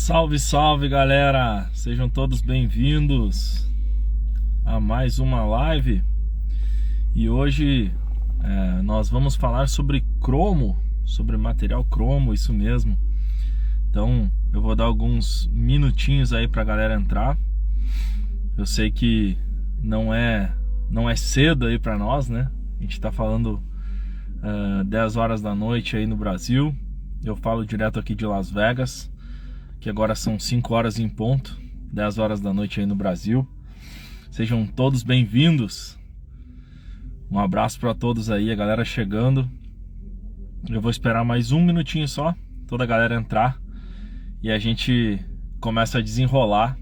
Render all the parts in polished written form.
Salve, salve, galera! Sejam todos bem-vindos a mais uma live. E hoje nós vamos falar sobre cromo, sobre material cromo, isso mesmo. Então eu vou dar alguns minutinhos aí pra galera entrar. Eu sei que não é cedo aí pra nós, né? A gente tá falando 10 horas da noite aí no Brasil. Eu falo direto aqui de Las Vegas, que agora são 5 horas em ponto, 10 horas da noite aí no Brasil. Sejam todos bem-vindos. Um abraço para todos aí, a galera chegando. Eu vou esperar mais um minutinho só, toda a galera entrar, e a gente começa a desenrolar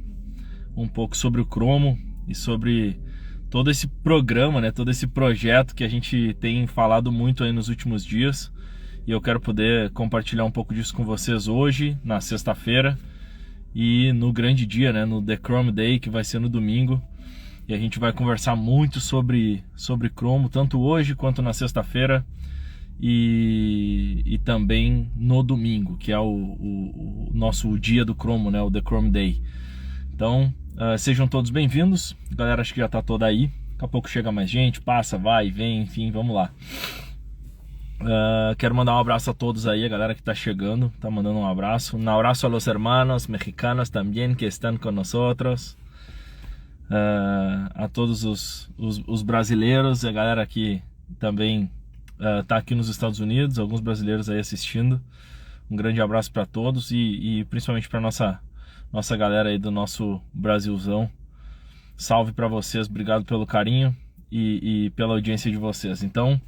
um pouco sobre o cromo e sobre todo esse programa, né, todo esse projeto que a gente tem falado muito aí nos últimos dias. E eu quero poder compartilhar um pouco disso com vocês hoje, na sexta-feira, e no grande dia, né, no The Chrome Day, que vai ser no domingo. E a gente vai conversar muito sobre cromo, tanto hoje quanto na sexta-feira e também no domingo, que é o nosso dia do cromo, né, o The Chrome Day. Então, sejam todos bem-vindos. A galera acho que já tá toda aí. Daqui a pouco chega mais gente, passa, vai, vem, enfim, vamos lá. Quero mandar um abraço a todos aí, a galera que tá chegando, tá mandando um abraço. Um abraço a los hermanos mexicanos também que estão com nosotros. A todos os brasileiros e a galera que também tá aqui nos Estados Unidos, alguns brasileiros aí assistindo. Um grande abraço para todos e principalmente para nossa galera aí do nosso Brasilzão. Salve para vocês, obrigado pelo carinho e pela audiência de vocês. Então,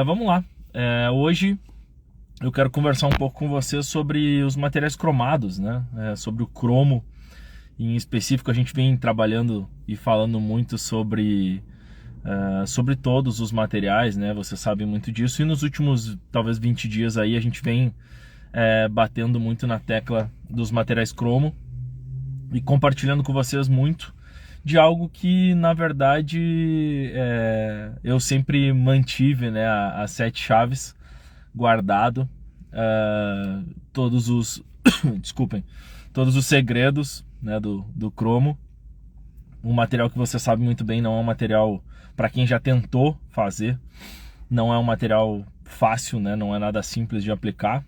vamos lá. Hoje eu quero conversar um pouco com vocês sobre os materiais cromados, né? Sobre o cromo em específico. A gente vem trabalhando e falando muito sobre todos os materiais, né? Você sabe muito disso. E nos últimos talvez 20 dias aí a gente vem batendo muito na tecla dos materiais cromo e compartilhando com vocês muito de algo que na verdade eu sempre mantive, né, as 7 chaves guardado, todos os desculpem, todos os segredos, né, do cromo. Um material que você sabe muito bem, não é um material para quem já tentou fazer, não é um material fácil, né, não é nada simples de aplicar.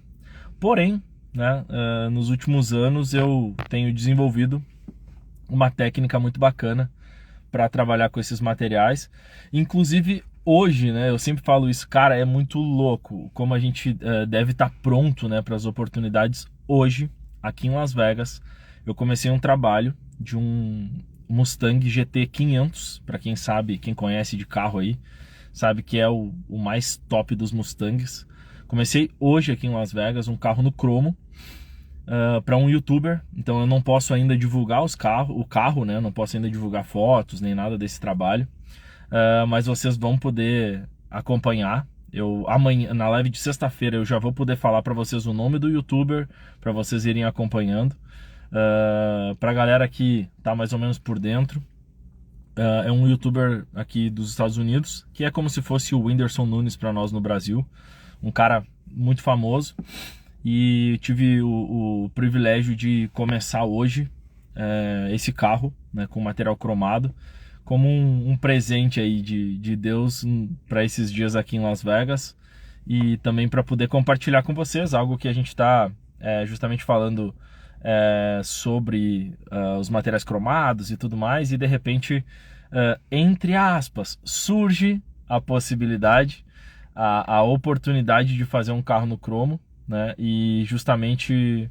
Porém, né, nos últimos anos eu tenho desenvolvido uma técnica muito bacana para trabalhar com esses materiais. Inclusive hoje, né, eu sempre falo isso, cara, é muito louco como a gente deve estar pronto, né, para as oportunidades hoje aqui em Las Vegas. Eu comecei um trabalho de um Mustang GT 500, para quem sabe, quem conhece de carro aí, sabe que é o mais top dos Mustangs. Comecei hoje aqui em Las Vegas um carro no cromo, para um youtuber. Então eu não posso ainda divulgar o carro, né? Eu não posso ainda divulgar fotos nem nada desse trabalho, mas vocês vão poder acompanhar. Amanhã, na live de sexta-feira, eu já vou poder falar para vocês o nome do youtuber, para vocês irem acompanhando. Pra galera que tá mais ou menos por dentro, é um youtuber aqui dos Estados Unidos, que é como se fosse o Whindersson Nunes para nós no Brasil, um cara muito famoso. E tive o privilégio de começar hoje esse carro, né, com material cromado, como um presente aí de Deus para esses dias aqui em Las Vegas, e também para poder compartilhar com vocês algo que a gente está justamente falando sobre os materiais cromados e tudo mais, e de repente, entre aspas, surge a possibilidade, a oportunidade de fazer um carro no cromo, né? E justamente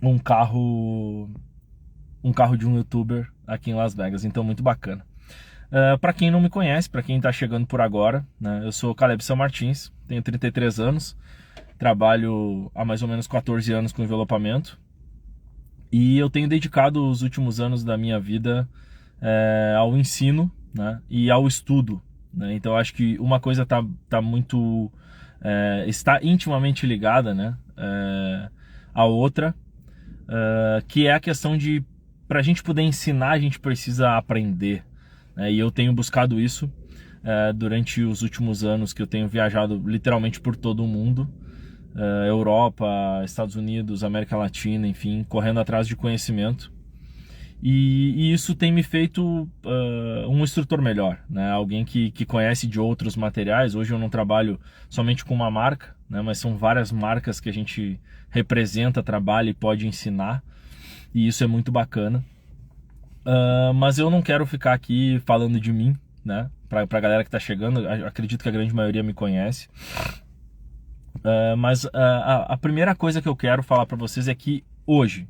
um carro de um youtuber aqui em Las Vegas. Então, muito bacana. Para quem não me conhece, para quem está chegando por agora, né? Eu sou Caleb São Martins, tenho 33 anos, trabalho há mais ou menos 14 anos com envelopamento, e eu tenho dedicado os últimos anos da minha vida ao ensino, né? E ao estudo, né? Então acho que uma coisa tá muito está intimamente ligada, né, à outra, que é a questão de, para a gente poder ensinar, a gente precisa aprender, né? E eu tenho buscado isso durante os últimos anos que eu tenho viajado literalmente por todo o mundo, Europa, Estados Unidos, América Latina, enfim, correndo atrás de conhecimento. E isso tem me feito um instrutor melhor, né? Alguém que conhece de outros materiais. Hoje eu não trabalho somente com uma marca, né? Mas são várias marcas que a gente representa, trabalha e pode ensinar. E isso é muito bacana. Mas eu não quero ficar aqui falando de mim, né? Pra galera que tá chegando, acredito que a grande maioria me conhece. Mas a primeira coisa que eu quero falar para vocês é que hoje,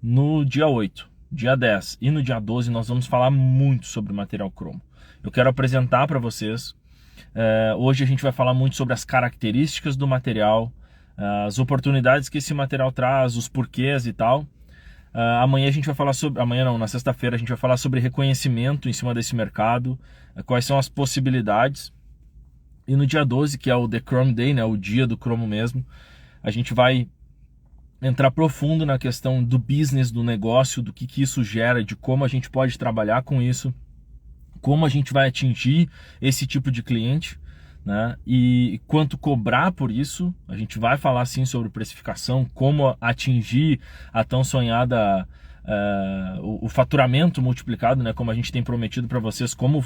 no dia 8, dia 10 e no dia 12, nós vamos falar muito sobre material cromo. Eu quero apresentar para vocês. Hoje a gente vai falar muito sobre as características do material, as oportunidades que esse material traz, os porquês e tal. Amanhã a gente vai falar sobre... Amanhã não, na sexta-feira a gente vai falar sobre reconhecimento em cima desse mercado, quais são as possibilidades. E no dia 12, que é o The Chrome Day, né, o dia do cromo mesmo, a gente vai entrar profundo na questão do business, do negócio, do que isso gera, de como a gente pode trabalhar com isso, como a gente vai atingir esse tipo de cliente, né? E quanto cobrar por isso. A gente vai falar sim sobre precificação, como atingir a tão sonhada o faturamento multiplicado, né? Como a gente tem prometido para vocês, como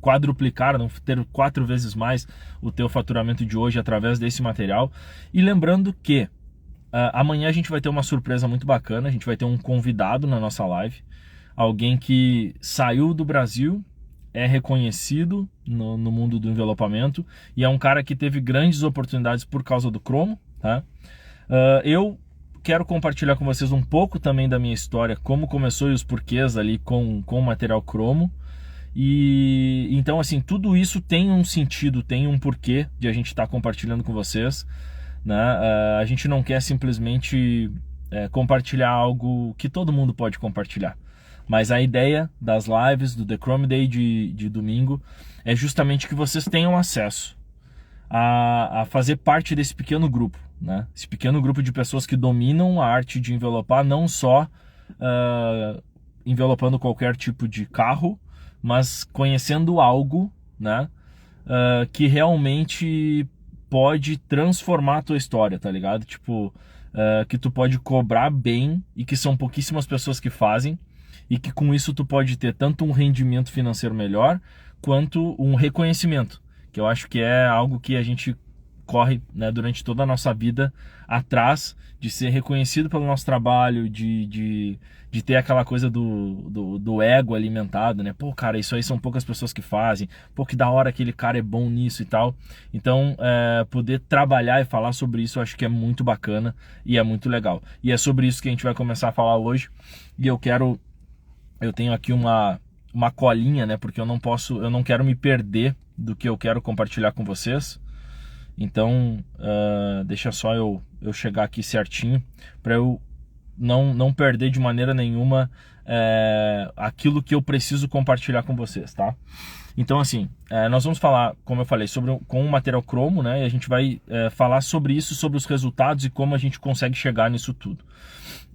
quadruplicar, não ter 4 vezes mais o teu faturamento de hoje através desse material. E lembrando que amanhã a gente vai ter uma surpresa muito bacana. A gente vai ter um convidado na nossa live, alguém que saiu do Brasil, é reconhecido no mundo do envelopamento e é um cara que teve grandes oportunidades por causa do cromo, tá? Eu quero compartilhar com vocês um pouco também da minha história, como começou e os porquês ali com o material cromo. E então, assim, tudo isso tem um sentido, tem um porquê de a gente estar compartilhando com vocês, né? A gente não quer simplesmente compartilhar algo que todo mundo pode compartilhar. Mas a ideia das lives, do The Chrome Day de domingo, é justamente que vocês tenham acesso a fazer parte desse pequeno grupo, né? Esse pequeno grupo de pessoas que dominam a arte de envelopar, não só envelopando qualquer tipo de carro, mas conhecendo algo, né? Que realmente pode transformar a tua história, tá ligado? Tipo, que tu pode cobrar bem e que são pouquíssimas pessoas que fazem. E que com isso tu pode ter tanto um rendimento financeiro melhor, quanto um reconhecimento, que eu acho que é algo que a gente corre, né, durante toda a nossa vida atrás de ser reconhecido pelo nosso trabalho, de ter aquela coisa do ego alimentado, né? Pô, cara, isso aí são poucas pessoas que fazem, pô, que da hora aquele cara é bom nisso e tal. Então, poder trabalhar e falar sobre isso eu acho que é muito bacana e é muito legal. E é sobre isso que a gente vai começar a falar hoje. E eu tenho aqui uma colinha, né? Porque eu não quero me perder do que eu quero compartilhar com vocês. Então, deixa só eu chegar aqui certinho para eu não perder de maneira nenhuma aquilo que eu preciso compartilhar com vocês, tá? Então, assim, nós vamos falar, como eu falei, com o material cromo, né? E a gente vai falar sobre isso, sobre os resultados e como a gente consegue chegar nisso tudo.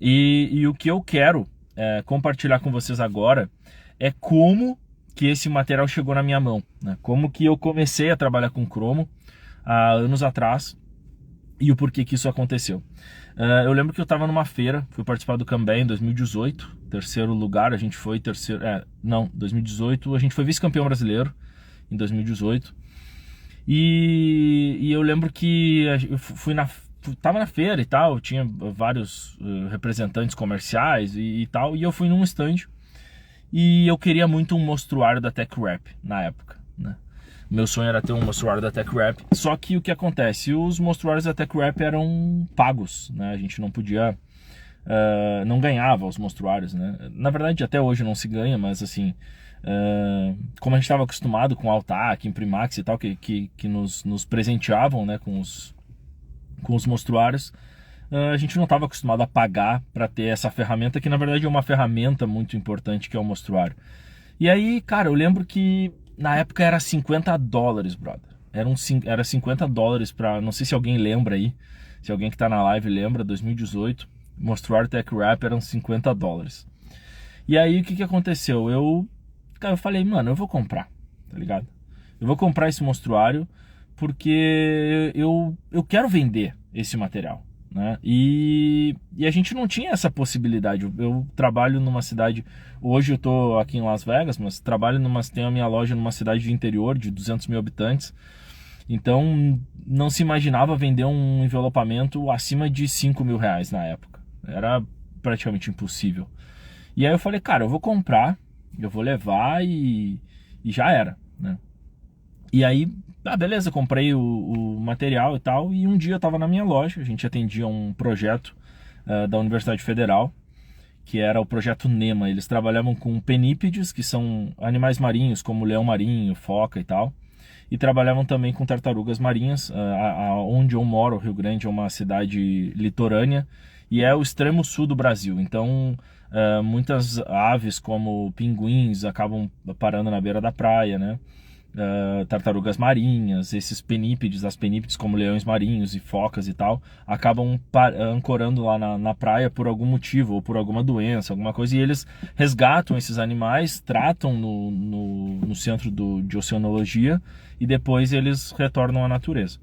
E o que eu quero compartilhar com vocês agora é como que esse material chegou na minha mão, né? Como que eu comecei a trabalhar com cromo há anos atrás e o porquê que isso aconteceu. Eu lembro que eu estava numa feira, fui participar do Cambé em 2018, terceiro lugar, a gente foi terceiro, 2018, a gente foi vice-campeão brasileiro em 2018, e eu lembro que eu tava na feira e tal, tinha vários representantes comerciais e tal, e eu fui num stand e eu queria muito um mostruário da TechWrap na época, né? Meu sonho era ter um mostruário da TechWrap, só que o que acontece? Os mostruários da TechWrap eram pagos, né? A gente não podia, não ganhava os mostruários, né? Na verdade até hoje não se ganha, mas assim, como a gente estava acostumado com Altac, Imprimax e tal, que nos presenteavam, né, com os mostruários, a gente não estava acostumado a pagar para ter essa ferramenta, que na verdade é uma ferramenta muito importante, que é o mostruário. E aí, cara, eu lembro que na época era $50, brother. Era $50 para, não sei se alguém lembra aí, se alguém que tá na live lembra, 2018, mostruário TechWrap eram $50. E aí o que aconteceu? Eu falei, mano, eu vou comprar, tá ligado? Eu vou comprar esse mostruário, porque eu quero vender esse material, né? E a gente não tinha essa possibilidade. Eu trabalho numa cidade, hoje eu tô aqui em Las Vegas, mas tenho a minha loja numa cidade de interior de 200 mil habitantes. Então não se imaginava vender um envelopamento acima de 5 mil reais na época. Era praticamente impossível. E aí eu falei, cara, eu vou comprar, eu vou levar e já era, né? E aí, beleza, comprei o material e tal, e um dia eu tava na minha loja, a gente atendia um projeto da Universidade Federal, que era o projeto NEMA. Eles trabalhavam com penípedes, que são animais marinhos, como leão marinho, foca e tal, e trabalhavam também com tartarugas marinhas. Onde eu moro, Rio Grande, é uma cidade litorânea, e é o extremo sul do Brasil, então muitas aves como pinguins acabam parando na beira da praia, né? Tartarugas marinhas, esses penípedes, as penípedes como leões marinhos e focas e tal, acabam ancorando lá na praia por algum motivo, ou por alguma doença, alguma coisa, e eles resgatam esses animais, tratam no centro de oceanologia, e depois eles retornam à natureza.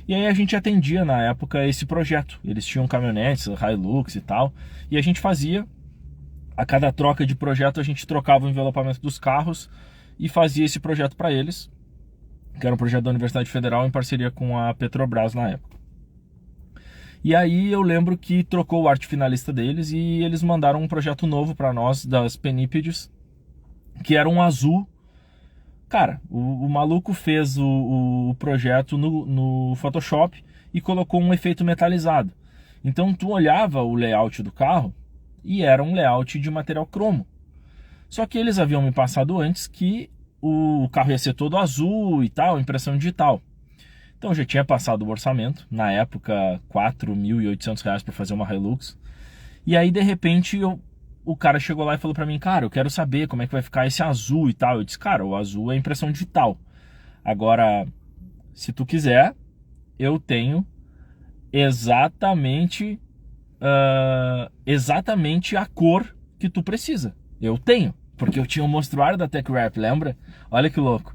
E aí a gente atendia na época esse projeto, eles tinham caminhonetes, Hilux e tal, e a gente fazia, a cada troca de projeto a gente trocava o envelopamento dos carros e fazia esse projeto para eles, que era um projeto da Universidade Federal em parceria com a Petrobras na época. E aí eu lembro que trocou o arte finalista deles e eles mandaram um projeto novo para nós, das penípedes, que era um azul. Cara, o maluco fez o projeto no Photoshop e colocou um efeito metalizado. Então tu olhava o layout do carro e era um layout de material cromo. Só que eles haviam me passado antes que o carro ia ser todo azul e tal, impressão digital. Então eu já tinha passado o orçamento, na época R$4.800 para fazer uma Hilux. E aí de repente o cara chegou lá e falou para mim, cara, eu quero saber como é que vai ficar esse azul e tal. Eu disse, cara, o azul é impressão digital. Agora, se tu quiser, eu tenho exatamente a cor que tu precisa. Eu tenho, porque eu tinha um mostruário da TechWrap, lembra? Olha que louco.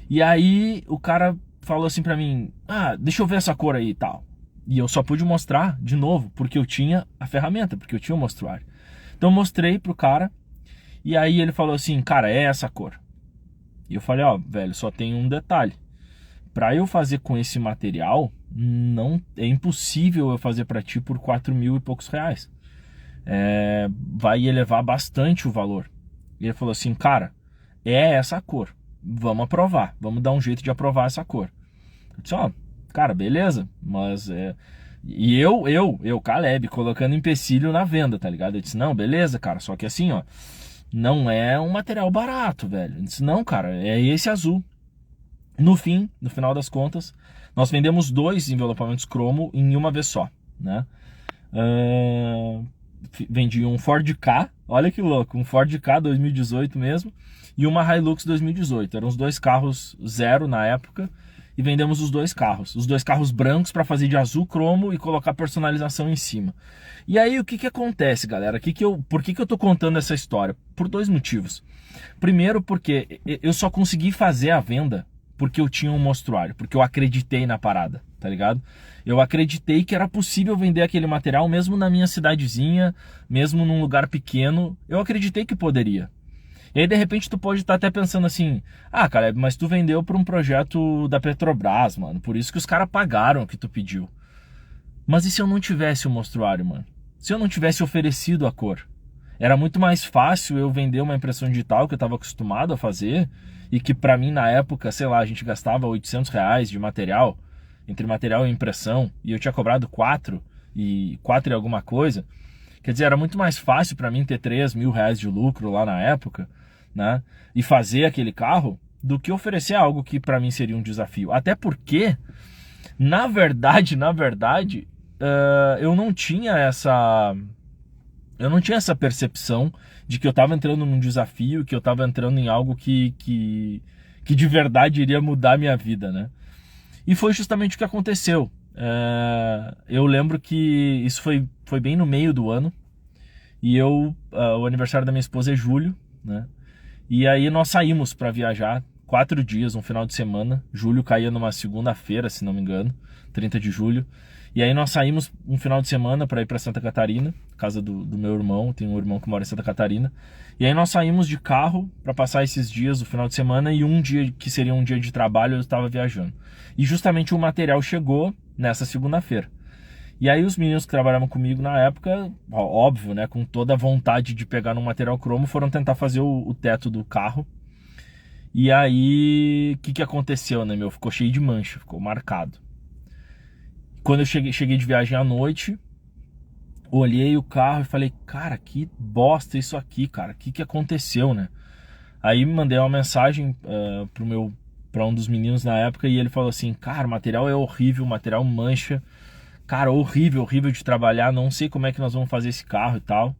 E aí o cara falou assim pra mim, deixa eu ver essa cor aí e tal. E eu só pude mostrar de novo, porque eu tinha a ferramenta, porque eu tinha o mostruário. Então eu mostrei pro cara, e aí ele falou assim, cara, é essa cor. E eu falei, velho, só tem um detalhe. Pra eu fazer com esse material, não é impossível eu fazer pra ti por 4 mil e poucos reais. Vai elevar bastante o valor. E ele falou assim, cara, é essa cor, vamos aprovar, vamos dar um jeito de aprovar essa cor. Eu disse, cara, beleza, mas e eu, Caleb, colocando empecilho na venda, tá ligado? Eu disse, não, beleza, cara, só que assim, não é um material barato, velho. Eu disse, não, cara, é esse azul. No final das contas, nós vendemos 2 envelopamentos cromo em uma vez só, né? Vendi um Ford Ka, olha que louco, um Ford Ka 2018 mesmo, e uma Hilux 2018. Eram os 2 carros zero na época, e vendemos os 2 carros. Os 2 carros brancos para fazer de azul cromo e colocar personalização em cima. E aí o que acontece, galera? Por que eu tô contando essa história? Por 2 motivos. Primeiro, porque eu só consegui fazer a venda porque eu tinha um mostruário, porque eu acreditei na parada, tá ligado? Eu acreditei que era possível vender aquele material mesmo na minha cidadezinha, mesmo num lugar pequeno, eu acreditei que poderia. E aí de repente tu pode estar até pensando assim, Caleb, mas tu vendeu para um projeto da Petrobras, mano, por isso que os caras pagaram o que tu pediu. Mas e se eu não tivesse o mostruário, mano? Se eu não tivesse oferecido a cor? Era muito mais fácil eu vender uma impressão digital que eu estava acostumado a fazer, e que pra mim na época, sei lá, a gente gastava R$800 de material, entre material e impressão, e eu tinha cobrado 4 e alguma coisa. Quer dizer, era muito mais fácil pra mim ter R$3.000 de lucro lá na época, né? E fazer aquele carro, do que oferecer algo que pra mim seria um desafio. Até porque, na verdade, eu não tinha essa percepção de que eu estava entrando num desafio, que eu estava entrando em algo que de verdade iria mudar a minha vida, né? E foi justamente o que aconteceu. Eu lembro que isso foi bem no meio do ano, e o aniversário da minha esposa é julho, né? E aí nós saímos para viajar 4 dias, um final de semana. Julho caía numa segunda-feira, se não me engano, 30 de julho. E aí nós saímos um final de semana para ir para Santa Catarina, casa do meu irmão, tem um irmão que mora em Santa Catarina. E aí nós saímos de carro para passar esses dias do final de semana, e um dia que seria um dia de trabalho eu estava viajando. E justamente o material chegou nessa segunda-feira. E aí os meninos que trabalhavam comigo na época, óbvio, né, com toda a vontade de pegar no material cromo, foram tentar fazer o teto do carro. E aí, o que aconteceu, né, meu? Ficou cheio de mancha, ficou marcado. Quando eu cheguei de viagem à noite, olhei o carro e falei, cara, que bosta isso aqui, cara, o que aconteceu, né? Aí me mandei uma mensagem para um dos meninos na época, e ele falou assim, cara, o material é horrível, o material mancha, cara, horrível de trabalhar, não sei como é que nós vamos fazer esse carro e tal.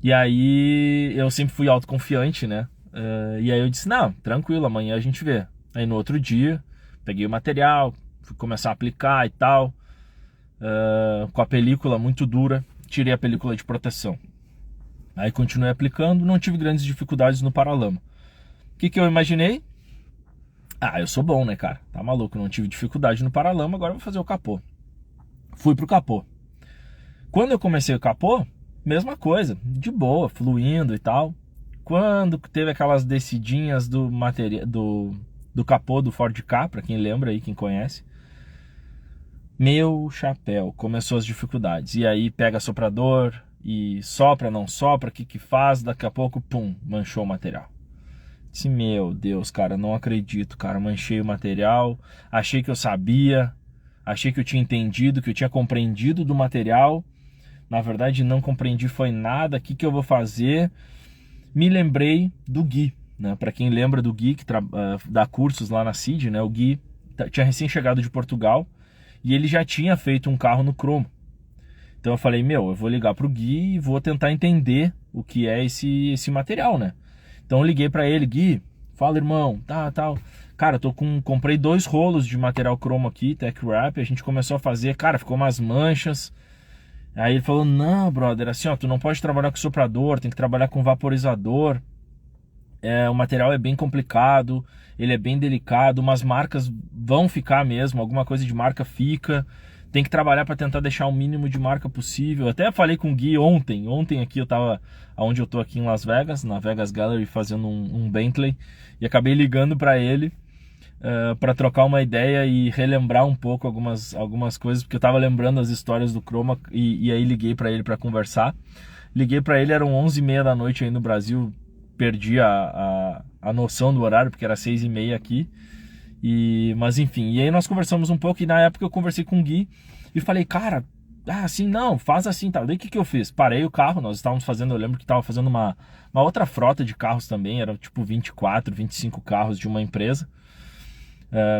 E aí eu sempre fui autoconfiante, né? E aí eu disse, não, tranquilo, amanhã a gente vê. Aí no outro dia, peguei o material, fui começar a aplicar e tal, com a película muito dura, tirei a película de proteção. Aí continuei aplicando, não tive grandes dificuldades no paralama. O que eu imaginei? Ah, eu sou bom, né, cara? Tá maluco, não tive dificuldade no paralama, agora eu vou fazer o capô. Fui pro capô. Quando eu comecei o capô, mesma coisa, de boa, fluindo e tal. Quando teve aquelas descidinhas do material do capô do Ford Ka, pra quem lembra aí, quem conhece, meu chapéu, começou as dificuldades. E aí pega soprador e sopra, não sopra, o que faz? Daqui a pouco, pum, manchou o material. Disse, meu Deus, cara, não acredito, cara, manchei o material, achei que eu sabia, achei que eu tinha entendido, que eu tinha compreendido do material. Na verdade, não compreendi foi nada, o que eu vou fazer? Me lembrei do Gui, né? Para quem lembra do Gui, que dá cursos lá na CID, né? O Gui tinha recém chegado de Portugal e ele já tinha feito um carro no cromo. Então eu falei, meu, eu vou ligar pro Gui e vou tentar entender o que é esse material, né? Então eu liguei para ele, Gui, fala irmão, tal. Cara, comprei 2 rolos de material cromo aqui, Tech Wrap, a gente começou a fazer, cara, ficou umas manchas. Aí ele falou, não, brother, assim, ó, tu não pode trabalhar com soprador, tem que trabalhar com vaporizador. O material é bem complicado, ele é bem delicado, umas marcas vão ficar mesmo, alguma coisa de marca fica. Tem que trabalhar para tentar deixar o mínimo de marca possível. Até falei com o Gui ontem aqui eu tava onde eu tô aqui em Las Vegas, na Vegas Gallery, fazendo um Bentley, e acabei ligando para ele para trocar uma ideia e relembrar um pouco algumas coisas, porque eu tava lembrando as histórias do Chroma, e aí liguei para ele para conversar. Liguei para ele, eram 11h30 da noite aí no Brasil, perdi a noção do horário, porque era 6h30 aqui. Mas enfim, e aí nós conversamos um pouco, e na época eu conversei com o Gui e falei, cara, assim não, faz assim, tá. Daí o que eu fiz? Parei o carro, nós estávamos fazendo, eu lembro que estava fazendo uma outra frota de carros também, eram tipo 24, 25 carros de uma empresa,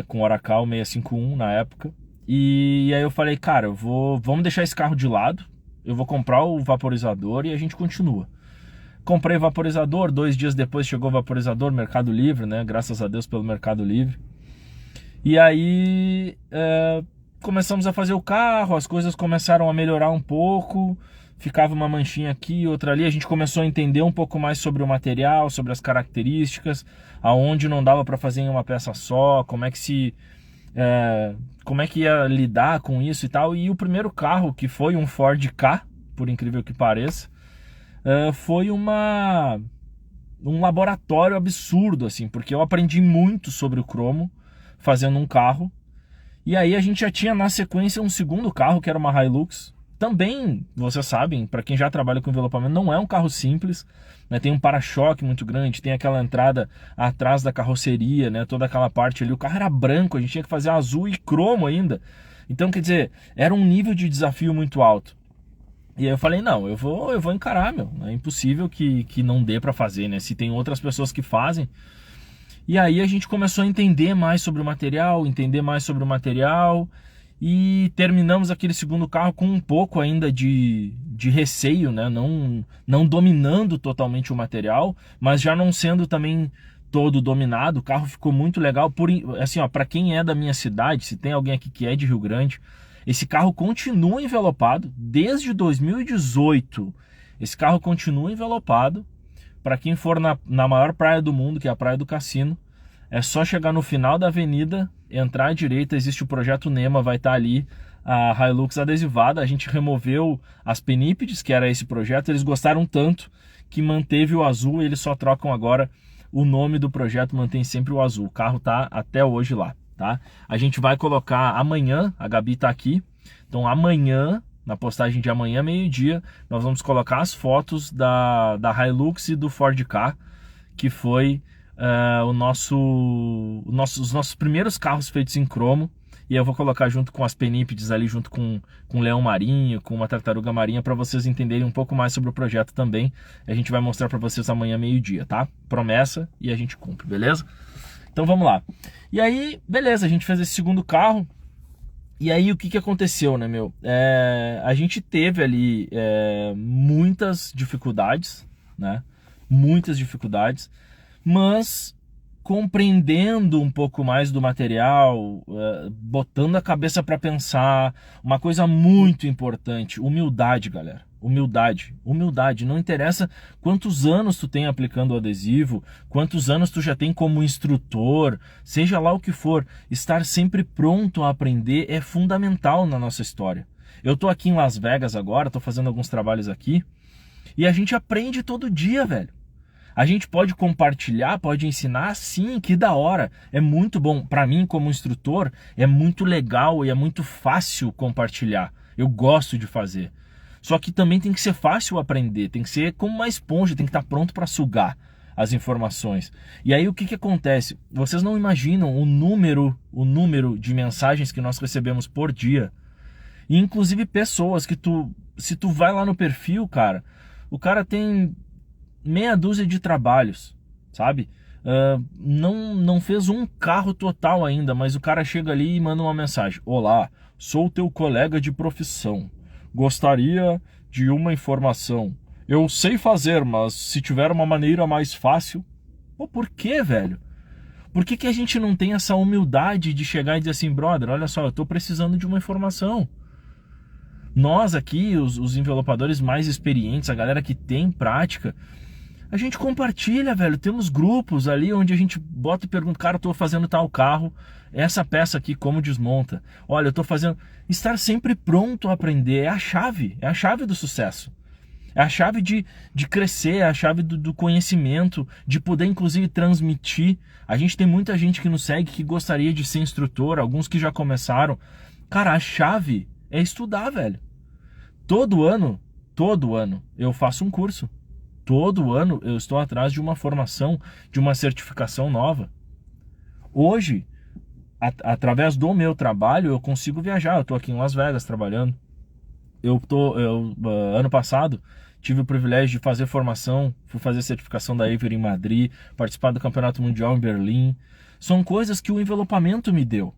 com Oracle 651 na época. E aí eu falei, cara, vamos deixar esse carro de lado, eu vou comprar o vaporizador e a gente continua. Comprei vaporizador, 2 dias depois chegou o vaporizador, Mercado Livre, né? Graças a Deus pelo Mercado Livre. E aí começamos a fazer o carro, as coisas começaram a melhorar um pouco, ficava uma manchinha aqui, outra ali, a gente começou a entender um pouco mais sobre o material, sobre as características, aonde não dava para fazer em uma peça só, como é que ia lidar com isso e tal. E o primeiro carro, que foi um Ford Ka, por incrível que pareça, foi um laboratório absurdo, assim, porque eu aprendi muito sobre o cromo fazendo um carro. E aí a gente já tinha na sequência um segundo carro, que era uma Hilux. Também, vocês sabem, para quem já trabalha com envelopamento, não é um carro simples, né? Tem um para-choque muito grande, tem aquela entrada atrás da carroceria, né? Toda aquela parte ali. O carro era branco, a gente tinha que fazer azul e cromo ainda. Então, quer dizer, era um nível de desafio muito alto. E aí eu falei, não, eu vou encarar, meu. É impossível que não dê para fazer, né? Se tem outras pessoas que fazem. E aí a gente começou a entender mais sobre o material, e terminamos aquele segundo carro com um pouco ainda de receio, né? Não dominando totalmente o material, mas já não sendo também todo dominado. O carro ficou muito legal. Assim, ó, para quem é da minha cidade, se tem alguém aqui que é de Rio Grande, esse carro continua envelopado desde 2018. Esse carro continua envelopado. Para quem for na maior praia do mundo, que é a Praia do Cassino, É só chegar no final da avenida, entrar à direita, existe o Projeto NEMA, vai estar ali a Hilux adesivada. A gente removeu as penípedes, que era esse projeto, eles gostaram tanto que manteve o azul, e eles só trocam agora o nome do projeto, mantém sempre o azul. O carro tá até hoje lá, tá? A gente vai colocar amanhã, a Gabi tá aqui, então amanhã, na postagem de amanhã, meio-dia, nós vamos colocar as fotos da Hilux e do Ford Ka, que foi os nossos primeiros carros feitos em cromo. E eu vou colocar junto com as penípedes ali, junto com um leão marinho, com uma tartaruga marinha, para vocês entenderem um pouco mais sobre o projeto também. A gente vai mostrar para vocês amanhã meio-dia, tá? Promessa, e a gente cumpre, beleza? Então vamos lá. E aí, beleza, a gente fez esse segundo carro. E aí o que aconteceu, né, meu? A gente teve ali muitas dificuldades, né? Muitas dificuldades, mas compreendendo um pouco mais do material, botando a cabeça para pensar, uma coisa muito importante, humildade, galera. Humildade, humildade. Não interessa quantos anos tu tem aplicando o adesivo, quantos anos tu já tem como instrutor, seja lá o que for, estar sempre pronto a aprender é fundamental na nossa história. Eu tô aqui em Las Vegas agora, tô fazendo alguns trabalhos aqui, e a gente aprende todo dia, velho. A gente pode compartilhar, pode ensinar, sim, que da hora. É muito bom. Para mim, como instrutor, é muito legal e é muito fácil compartilhar. Eu gosto de fazer. Só que também tem que ser fácil aprender, tem que ser como uma esponja, tem que estar pronto para sugar as informações. E aí o que acontece? Vocês não imaginam o número de mensagens que nós recebemos por dia. E inclusive pessoas que se tu vai lá no perfil, cara, o cara tem meia dúzia de trabalhos, sabe? Não fez um carro total ainda, mas o cara chega ali e manda uma mensagem: olá, sou teu colega de profissão, gostaria de uma informação. Eu sei fazer, mas se tiver uma maneira mais fácil... Pô, por que, velho? Por que a gente não tem essa humildade de chegar e dizer assim: brother, olha só, eu tô precisando de uma informação. Nós aqui, os envelopadores mais experientes, a galera que tem prática, a gente compartilha, velho. Temos grupos ali onde a gente bota e pergunta: cara, eu tô fazendo tal carro, essa peça aqui como desmonta? Olha, eu tô fazendo... Estar sempre pronto a aprender é a chave do sucesso. É a chave de crescer, é a chave do conhecimento, de poder inclusive transmitir. A gente tem muita gente que nos segue que gostaria de ser instrutor, alguns que já começaram. Cara, a chave é estudar, velho. Todo ano eu faço um curso. Todo ano eu estou atrás de uma formação, de uma certificação nova. Hoje, através do meu trabalho, eu consigo viajar. Eu estou aqui em Las Vegas trabalhando. Ano passado, tive o privilégio de fazer formação, fui fazer certificação da Avery em Madrid, participar do Campeonato Mundial em Berlim. São coisas que o envelopamento me deu.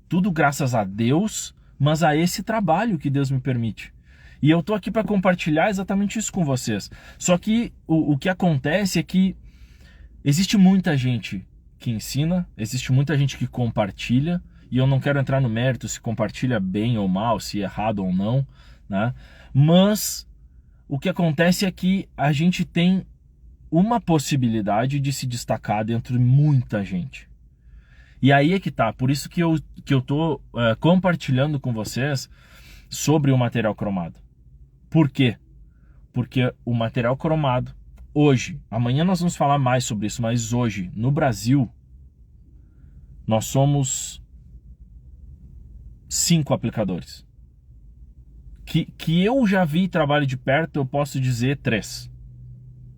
Tudo graças a Deus, mas a esse trabalho que Deus me permite. E eu tô aqui para compartilhar exatamente isso com vocês. Só que o que acontece é que existe muita gente que ensina, existe muita gente que compartilha, e eu não quero entrar no mérito se compartilha bem ou mal, se é errado ou não, né? Mas o que acontece é que a gente tem uma possibilidade de se destacar dentro de muita gente. E aí é que tá, por isso que eu tô compartilhando com vocês sobre o material cromado. Por quê? Porque o material cromado, hoje, amanhã nós vamos falar mais sobre isso, mas hoje, no Brasil, nós somos 5 aplicadores. Que eu já vi trabalho de perto, eu posso dizer 3.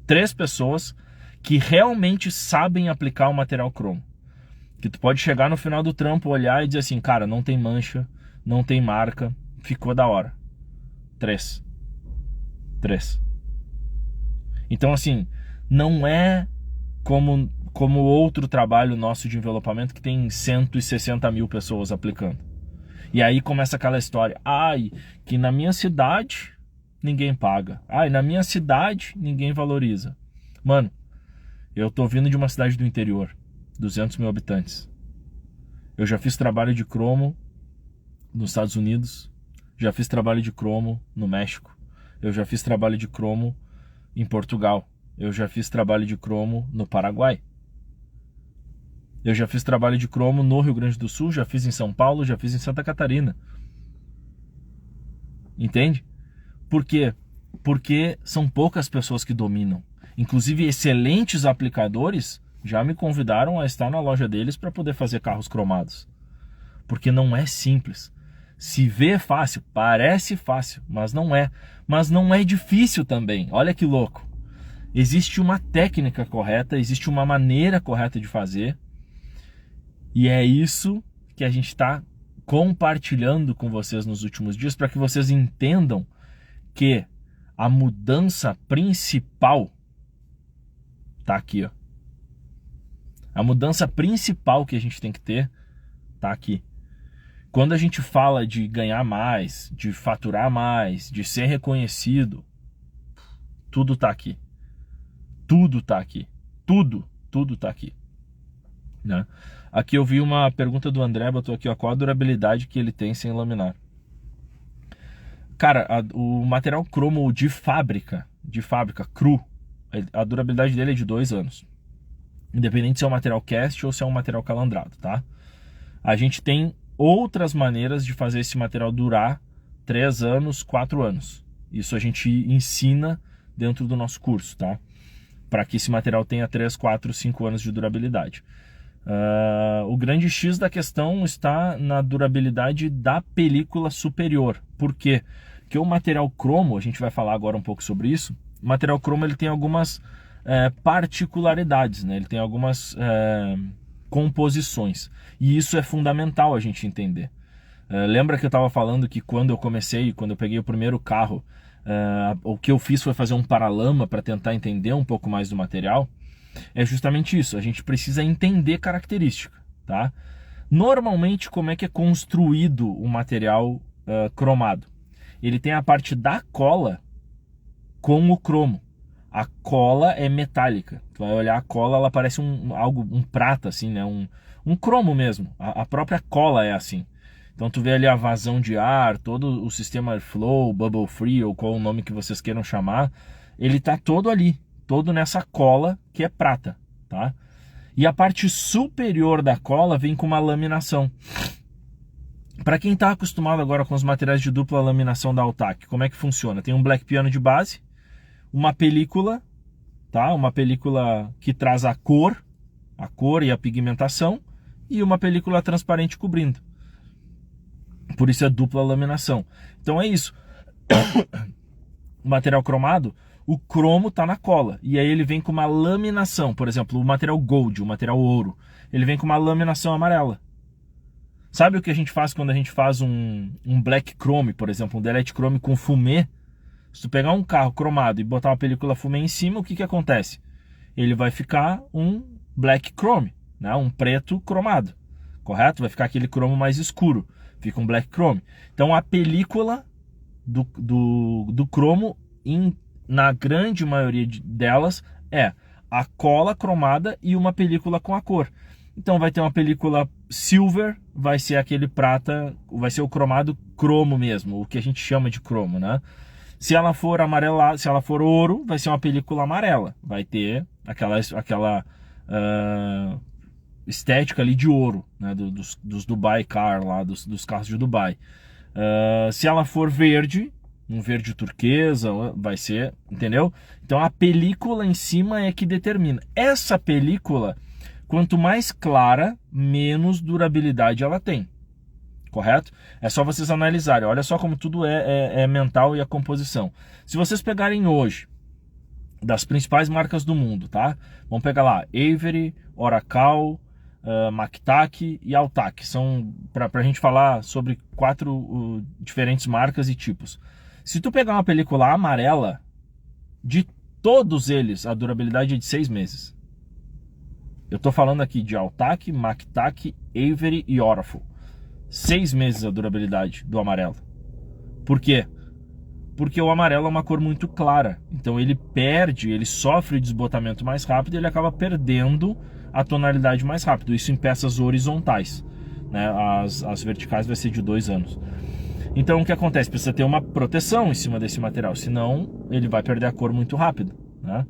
3 pessoas que realmente sabem aplicar o material cromo. Que tu pode chegar no final do trampo, olhar e dizer assim: cara, não tem mancha, não tem marca, ficou da hora. 3. Então, assim, não é como outro trabalho nosso de envelopamento que tem 160 mil pessoas aplicando. E aí começa aquela história: ai, que na minha cidade ninguém paga. Ai, na minha cidade ninguém valoriza. Mano, eu tô vindo de uma cidade do interior, 200 mil habitantes. Eu já fiz trabalho de cromo nos Estados Unidos, já fiz trabalho de cromo no México, eu já fiz trabalho de cromo em Portugal, eu já fiz trabalho de cromo no Paraguai. Eu já fiz trabalho de cromo no Rio Grande do Sul, já fiz em São Paulo, já fiz em Santa Catarina. Entende? Por quê? Porque são poucas pessoas que dominam. Inclusive, excelentes aplicadores já me convidaram a estar na loja deles para poder fazer carros cromados. Porque não é simples. Se vê fácil, parece fácil, mas não é. Mas não é difícil também. Olha que louco. Existe uma técnica correta, existe uma maneira correta de fazer. E é isso que a gente está compartilhando com vocês nos últimos dias, para que vocês entendam que a mudança principal tá aqui, ó. A mudança principal que a gente tem que ter tá aqui. Quando a gente fala de ganhar mais, de faturar mais, de ser reconhecido, tudo tá aqui. Tudo tá aqui. Tudo tá aqui. Né? Aqui eu vi uma pergunta do André, botou aqui, ó, qual a durabilidade que ele tem sem laminar? Cara, o material cromo de fábrica, cru, a durabilidade dele é de 2 anos. Independente se é um material cast ou se é um material calandrado, tá? A gente tem outras maneiras de fazer esse material durar 3 anos, 4 anos. Isso a gente ensina dentro do nosso curso, tá? Para que esse material tenha 3, 4, 5 anos de durabilidade. O grande X da questão está na durabilidade da película superior. Por quê? Porque o material cromo, a gente vai falar agora um pouco sobre isso, o material cromo ele tem algumas particularidades, né? Ele tem algumas composições, e isso é fundamental a gente entender. Lembra que eu estava falando que quando eu peguei o primeiro carro, o que eu fiz foi fazer um paralama para tentar entender um pouco mais do material? É justamente isso, a gente precisa entender característica, tá? Normalmente, como é que é construído o material cromado? Ele tem a parte da cola com o cromo. A cola é metálica. Tu vai olhar a cola, ela parece um prata, assim, né? Um cromo mesmo. A própria cola é assim. Então tu vê ali a vazão de ar, todo o sistema Airflow, Bubble Free, ou qual o nome que vocês queiram chamar, ele tá todo ali, todo nessa cola que é prata, tá? E a parte superior da cola vem com uma laminação. Para quem está acostumado agora com os materiais de dupla laminação da Altac, como é que funciona? Tem um black piano de base, uma película, tá? Uma película que traz a cor e a pigmentação, e uma película transparente cobrindo. Por isso é dupla laminação. Então é isso. O material cromado, o cromo está na cola, e aí ele vem com uma laminação. Por exemplo, o material gold, o material ouro, ele vem com uma laminação amarela. Sabe o que a gente faz quando a gente faz um black chrome, por exemplo, um delete chrome com fumê? Se tu pegar um carro cromado e botar uma película fumê em cima, o que acontece? Ele vai ficar um black chrome, né? Um preto cromado, correto? Vai ficar aquele cromo mais escuro, fica um black chrome. Então a película do cromo, na grande maioria delas, é a cola cromada e uma película com a cor. Então vai ter uma película silver, vai ser aquele prata, vai ser o cromado cromo mesmo, o que a gente chama de cromo, né? Se ela for amarela, se ela for ouro, vai ser uma película amarela, vai ter aquela estética ali de ouro, né? dos Dubai Car lá, dos carros de Dubai. Se ela for verde, um verde turquesa, vai ser, entendeu? Então a película em cima é que determina. Essa película, quanto mais clara, menos durabilidade ela tem, correto? É só vocês analisarem, olha só como tudo é mental e a composição. Se vocês pegarem hoje, das principais marcas do mundo, tá? Vamos pegar lá, Avery, Oracle, Mactac e Altac. São, pra gente falar sobre 4 diferentes marcas e tipos. Se tu pegar uma película amarela, de todos eles, a durabilidade é de 6 meses. Eu tô falando aqui de Altac, Mactac, Avery e Oracle. 6 meses a durabilidade do amarelo. Por quê? Porque o amarelo é uma cor muito clara. Então ele sofre o desbotamento mais rápido e ele acaba perdendo a tonalidade mais rápido. Isso em peças horizontais, né? As verticais vai ser de 2 anos. Então o que acontece? Precisa ter uma proteção em cima desse material, senão ele vai perder a cor muito rápido, né?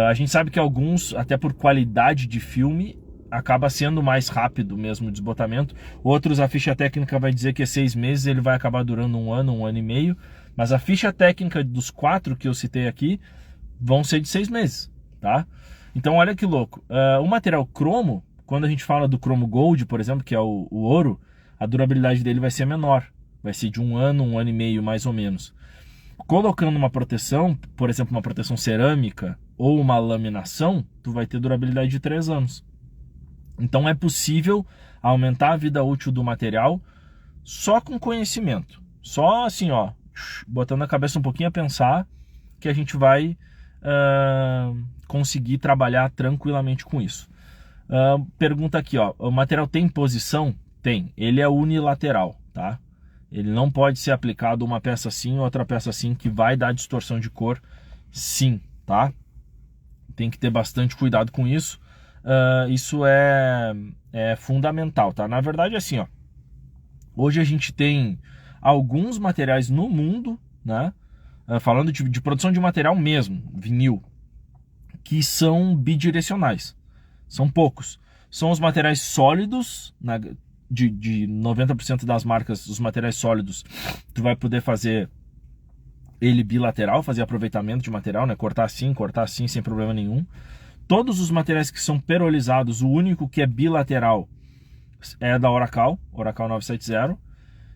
A gente sabe que alguns, até por qualidade de filme, acaba sendo mais rápido mesmo o desbotamento. Outros, a ficha técnica vai dizer que é 6 meses, ele vai acabar durando um ano e meio. Mas a ficha técnica dos 4 que eu citei aqui vão ser de 6 meses, tá? Então olha que louco. O material cromo, quando a gente fala do cromo gold, por exemplo, que é o ouro, a durabilidade dele vai ser menor. Vai ser de um ano e meio mais ou menos. Colocando uma proteção, por exemplo, uma proteção cerâmica ou uma laminação, tu vai ter durabilidade de 3 anos. Então é possível aumentar a vida útil do material só com conhecimento. Só assim, ó, botando a cabeça um pouquinho a pensar que a gente vai conseguir trabalhar tranquilamente com isso. Pergunta aqui, ó, o material tem posição? Tem, ele é unilateral, tá? Ele não pode ser aplicado uma peça assim, outra peça assim, que vai dar distorção de cor, sim, tá? Tem que ter bastante cuidado com isso. Isso é fundamental, tá? Na verdade, assim, ó, hoje a gente tem alguns materiais no mundo, né? Falando de produção de material mesmo, vinil, que são bidirecionais. São poucos. São os materiais sólidos, de 90% das marcas, os materiais sólidos, tu vai poder fazer ele bilateral, fazer aproveitamento de material, né? Cortar assim, sem problema nenhum. Todos os materiais que são perolizados, o único que é bilateral é da Oracal 970.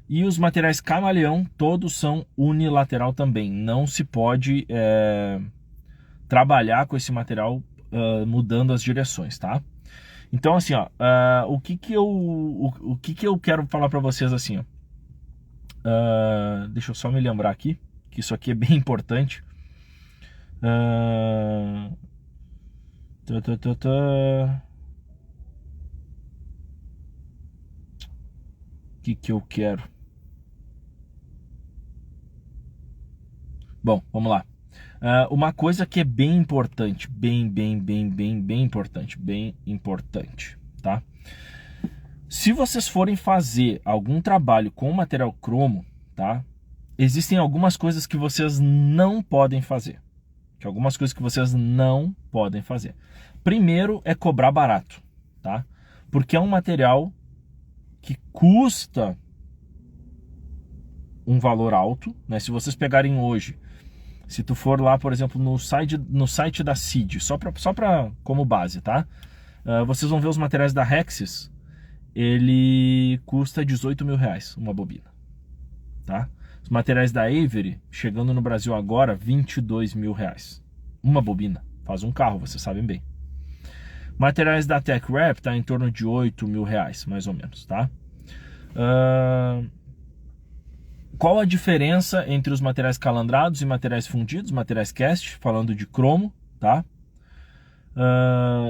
E os materiais camaleão, todos são unilateral também. Não se pode trabalhar com esse material mudando as direções, tá? Então, assim, ó, o que eu quero falar para vocês, assim, ó. Deixa eu só me lembrar aqui, que isso aqui é bem importante. O que eu quero? Bom, vamos lá. Uma coisa que é bem importante, bem importante, tá? Se vocês forem fazer algum trabalho com material cromo, tá? Existem algumas coisas que vocês não podem fazer. Primeiro é cobrar barato, tá? Porque é um material que custa um valor alto, né? Se vocês pegarem hoje, se tu for lá, por exemplo, no site da CID, só pra como base, tá? Vocês vão ver os materiais da Rexis, ele custa R$18.000 uma bobina, tá? Os materiais da Avery, chegando no Brasil agora, R$22.000 uma bobina, faz um carro, vocês sabem bem. Materiais da TechWrap tá em torno de R$8.000, mais ou menos, tá? Qual a diferença entre os materiais calandrados e materiais fundidos, materiais cast, falando de cromo, tá?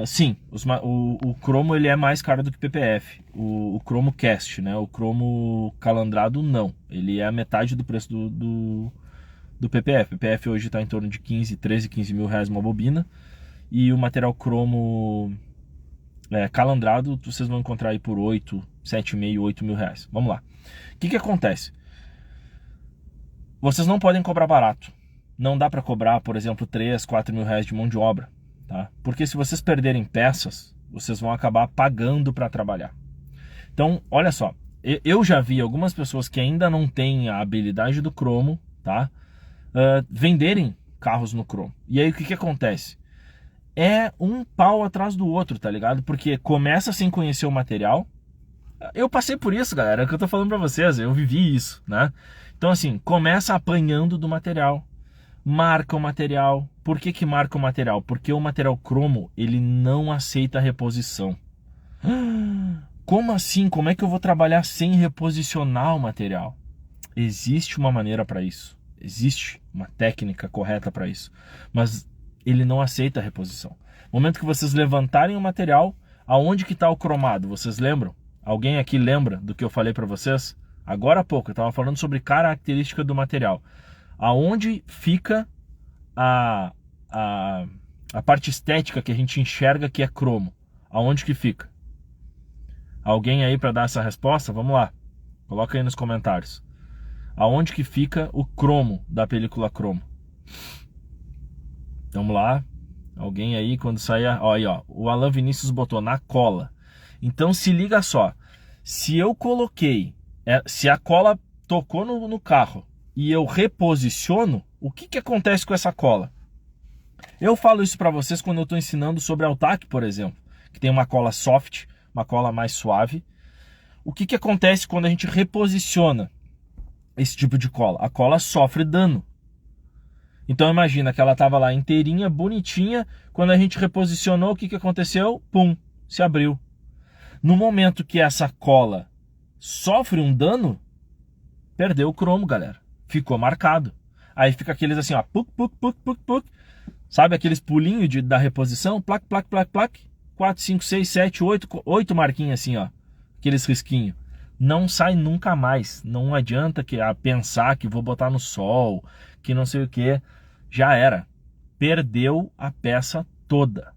Sim, o cromo ele é mais caro do que PPF, o cromo cast, né? O cromo calandrado não, ele é a metade do preço do PPF. O PPF hoje está em torno de 15 mil reais uma bobina, e o material cromo calandrado vocês vão encontrar aí por 7,5, 8 mil reais. Vamos lá. O que acontece? Vocês não podem cobrar barato. Não dá para cobrar, por exemplo, 3, 4 mil reais de mão de obra, tá? Porque se vocês perderem peças, vocês vão acabar pagando para trabalhar. Então, olha só, eu já vi algumas pessoas que ainda não têm a habilidade do cromo, tá? Venderem carros no cromo. E aí o que acontece? É um pau atrás do outro, tá ligado? Porque começa sem conhecer o material. Eu passei por isso, galera, é o que eu tô falando pra vocês, eu vivi isso, né? Então, assim, começa apanhando do material, marca o material. Por que marca o material? Porque o material cromo, ele não aceita reposição. Como assim? Como é que eu vou trabalhar sem reposicionar o material? Existe uma maneira para isso, existe uma técnica correta para isso, mas ele não aceita reposição. No momento que vocês levantarem o material, aonde que está o cromado? Vocês lembram? Alguém aqui lembra do que eu falei para vocês? Agora há pouco, eu estava falando sobre característica do material. Aonde fica a parte estética que a gente enxerga que é cromo? Aonde que fica? Alguém aí para dar essa resposta? Vamos lá. Coloca aí nos comentários. Aonde que fica o cromo da película cromo? Vamos lá. Alguém aí, quando sair... Ó, aí, ó. O Alan Vinícius botou na cola. Então se liga só, se eu coloquei, se a cola tocou no carro e eu reposiciono, o que acontece com essa cola? Eu falo isso para vocês quando eu estou ensinando sobre Altac, por exemplo, que tem uma cola soft, uma cola mais suave. O que acontece quando a gente reposiciona esse tipo de cola? A cola sofre dano. Então imagina que ela estava lá inteirinha, bonitinha, quando a gente reposicionou, o que aconteceu? Pum, se abriu. No momento que essa cola sofre um dano, perdeu o cromo, galera. Ficou marcado. Aí fica aqueles assim, ó, puc, puc, puc, puc, puc. Sabe aqueles pulinhos da reposição? Plac, plac, plac, plac. 4, 5, 6, 7, 8 marquinhas assim, ó. Aqueles risquinhos. Não sai nunca mais. Não adianta pensar que vou botar no sol, que não sei o que. Já era. Perdeu a peça toda.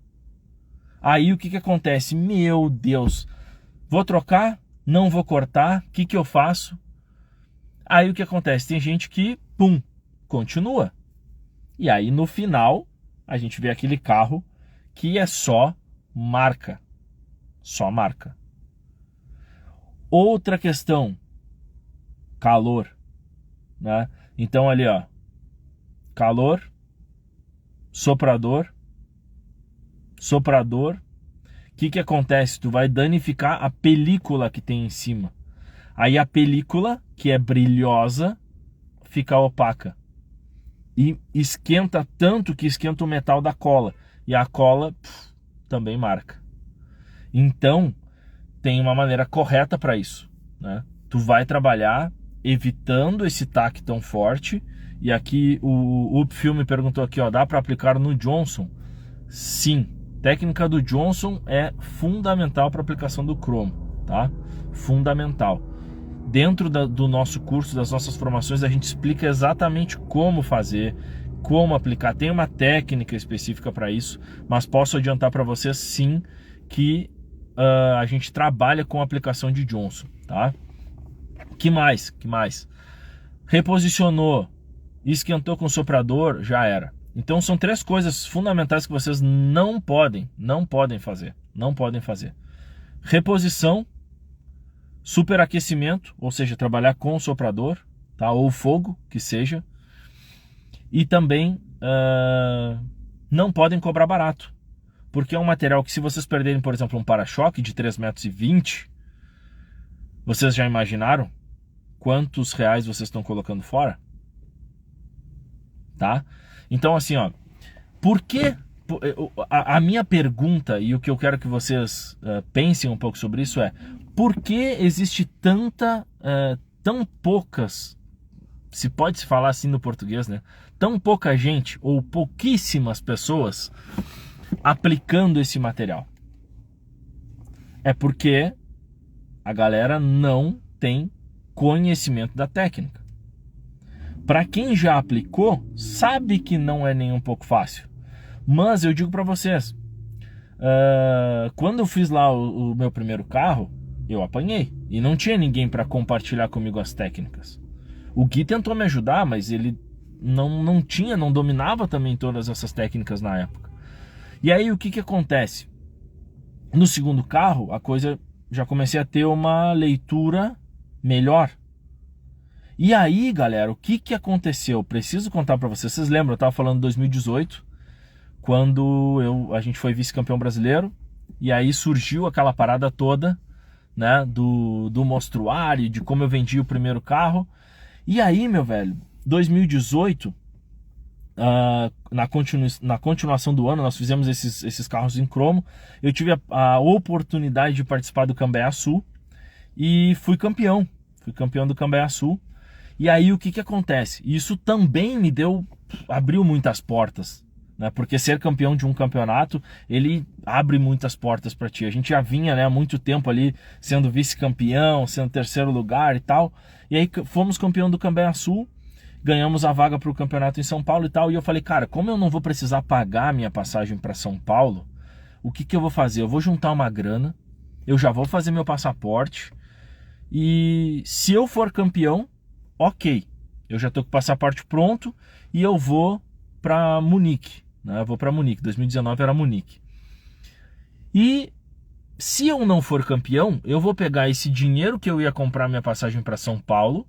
Aí o que acontece? Meu Deus. Vou trocar? Não vou cortar? O que eu faço? Aí o que acontece? Tem gente que, pum, continua. E aí no final, a gente vê aquele carro que é só marca. Só marca. Outra questão, calor, né? Então ali, ó, calor, soprador, soprador. O que acontece? Tu vai danificar a película que tem em cima. Aí a película, que é brilhosa, fica opaca. E esquenta tanto que esquenta o metal da cola. E a cola também marca. Então, tem uma maneira correta para isso, né? Tu vai trabalhar evitando esse taque tão forte. E aqui o Upfil me perguntou aqui, ó, dá para aplicar no Johnson? Sim, técnica do Johnson é fundamental para aplicação do cromo, tá? Fundamental. Dentro do nosso curso, das nossas formações, a gente explica exatamente como fazer, como aplicar. Tem uma técnica específica para isso, mas posso adiantar para vocês sim que a gente trabalha com a aplicação de Johnson, tá? Que mais? Reposicionou, esquentou com o soprador, já era. Então são 3 coisas fundamentais que vocês não podem fazer. Não podem fazer. Reposição, superaquecimento, ou seja, trabalhar com o soprador, tá? Ou fogo, que seja. E também não podem cobrar barato. Porque é um material que, se vocês perderem, por exemplo, um para-choque de 3,20 m, vocês já imaginaram quantos reais vocês estão colocando fora? Tá? Então, assim, ó, por que a minha pergunta, e o que eu quero que vocês pensem um pouco sobre isso é: por que existe tão poucas, se pode se falar assim no português, né? Tão pouca gente ou pouquíssimas pessoas aplicando esse material? É porque a galera não tem conhecimento da técnica. Para quem já aplicou, sabe que não é nem um pouco fácil. Mas eu digo para vocês, quando eu fiz lá o meu primeiro carro, eu apanhei. E não tinha ninguém para compartilhar comigo as técnicas. O Gui tentou me ajudar, mas ele não dominava também todas essas técnicas na época. E aí o que acontece? No segundo carro, a coisa, já comecei a ter uma leitura melhor. E aí, galera, o que aconteceu? Preciso contar para vocês. Vocês lembram, eu estava falando de 2018, quando a gente foi vice-campeão brasileiro, e aí surgiu aquela parada toda, né, do mostruário, de como eu vendi o primeiro carro. E aí, meu velho, 2018, na continuação do ano, nós fizemos esses carros em cromo. Eu tive a oportunidade de participar do Cambeã Sul e fui campeão do Cambeã Sul. E aí o que acontece? Isso também abriu muitas portas, né? Porque ser campeão de um campeonato, ele abre muitas portas para ti. A gente já vinha, né, há muito tempo ali sendo vice-campeão, sendo terceiro lugar e tal. E aí fomos campeão do Cambeã Sul, ganhamos a vaga para o campeonato em São Paulo e tal. E eu falei, cara, como eu não vou precisar pagar a minha passagem para São Paulo, o que eu vou fazer? Eu vou juntar uma grana, eu já vou fazer meu passaporte, e se eu for campeão, ok, eu já estou com o passaporte pronto e eu vou para Munique, né? Eu vou para Munique, 2019 era Munique. E se eu não for campeão, eu vou pegar esse dinheiro que eu ia comprar minha passagem para São Paulo,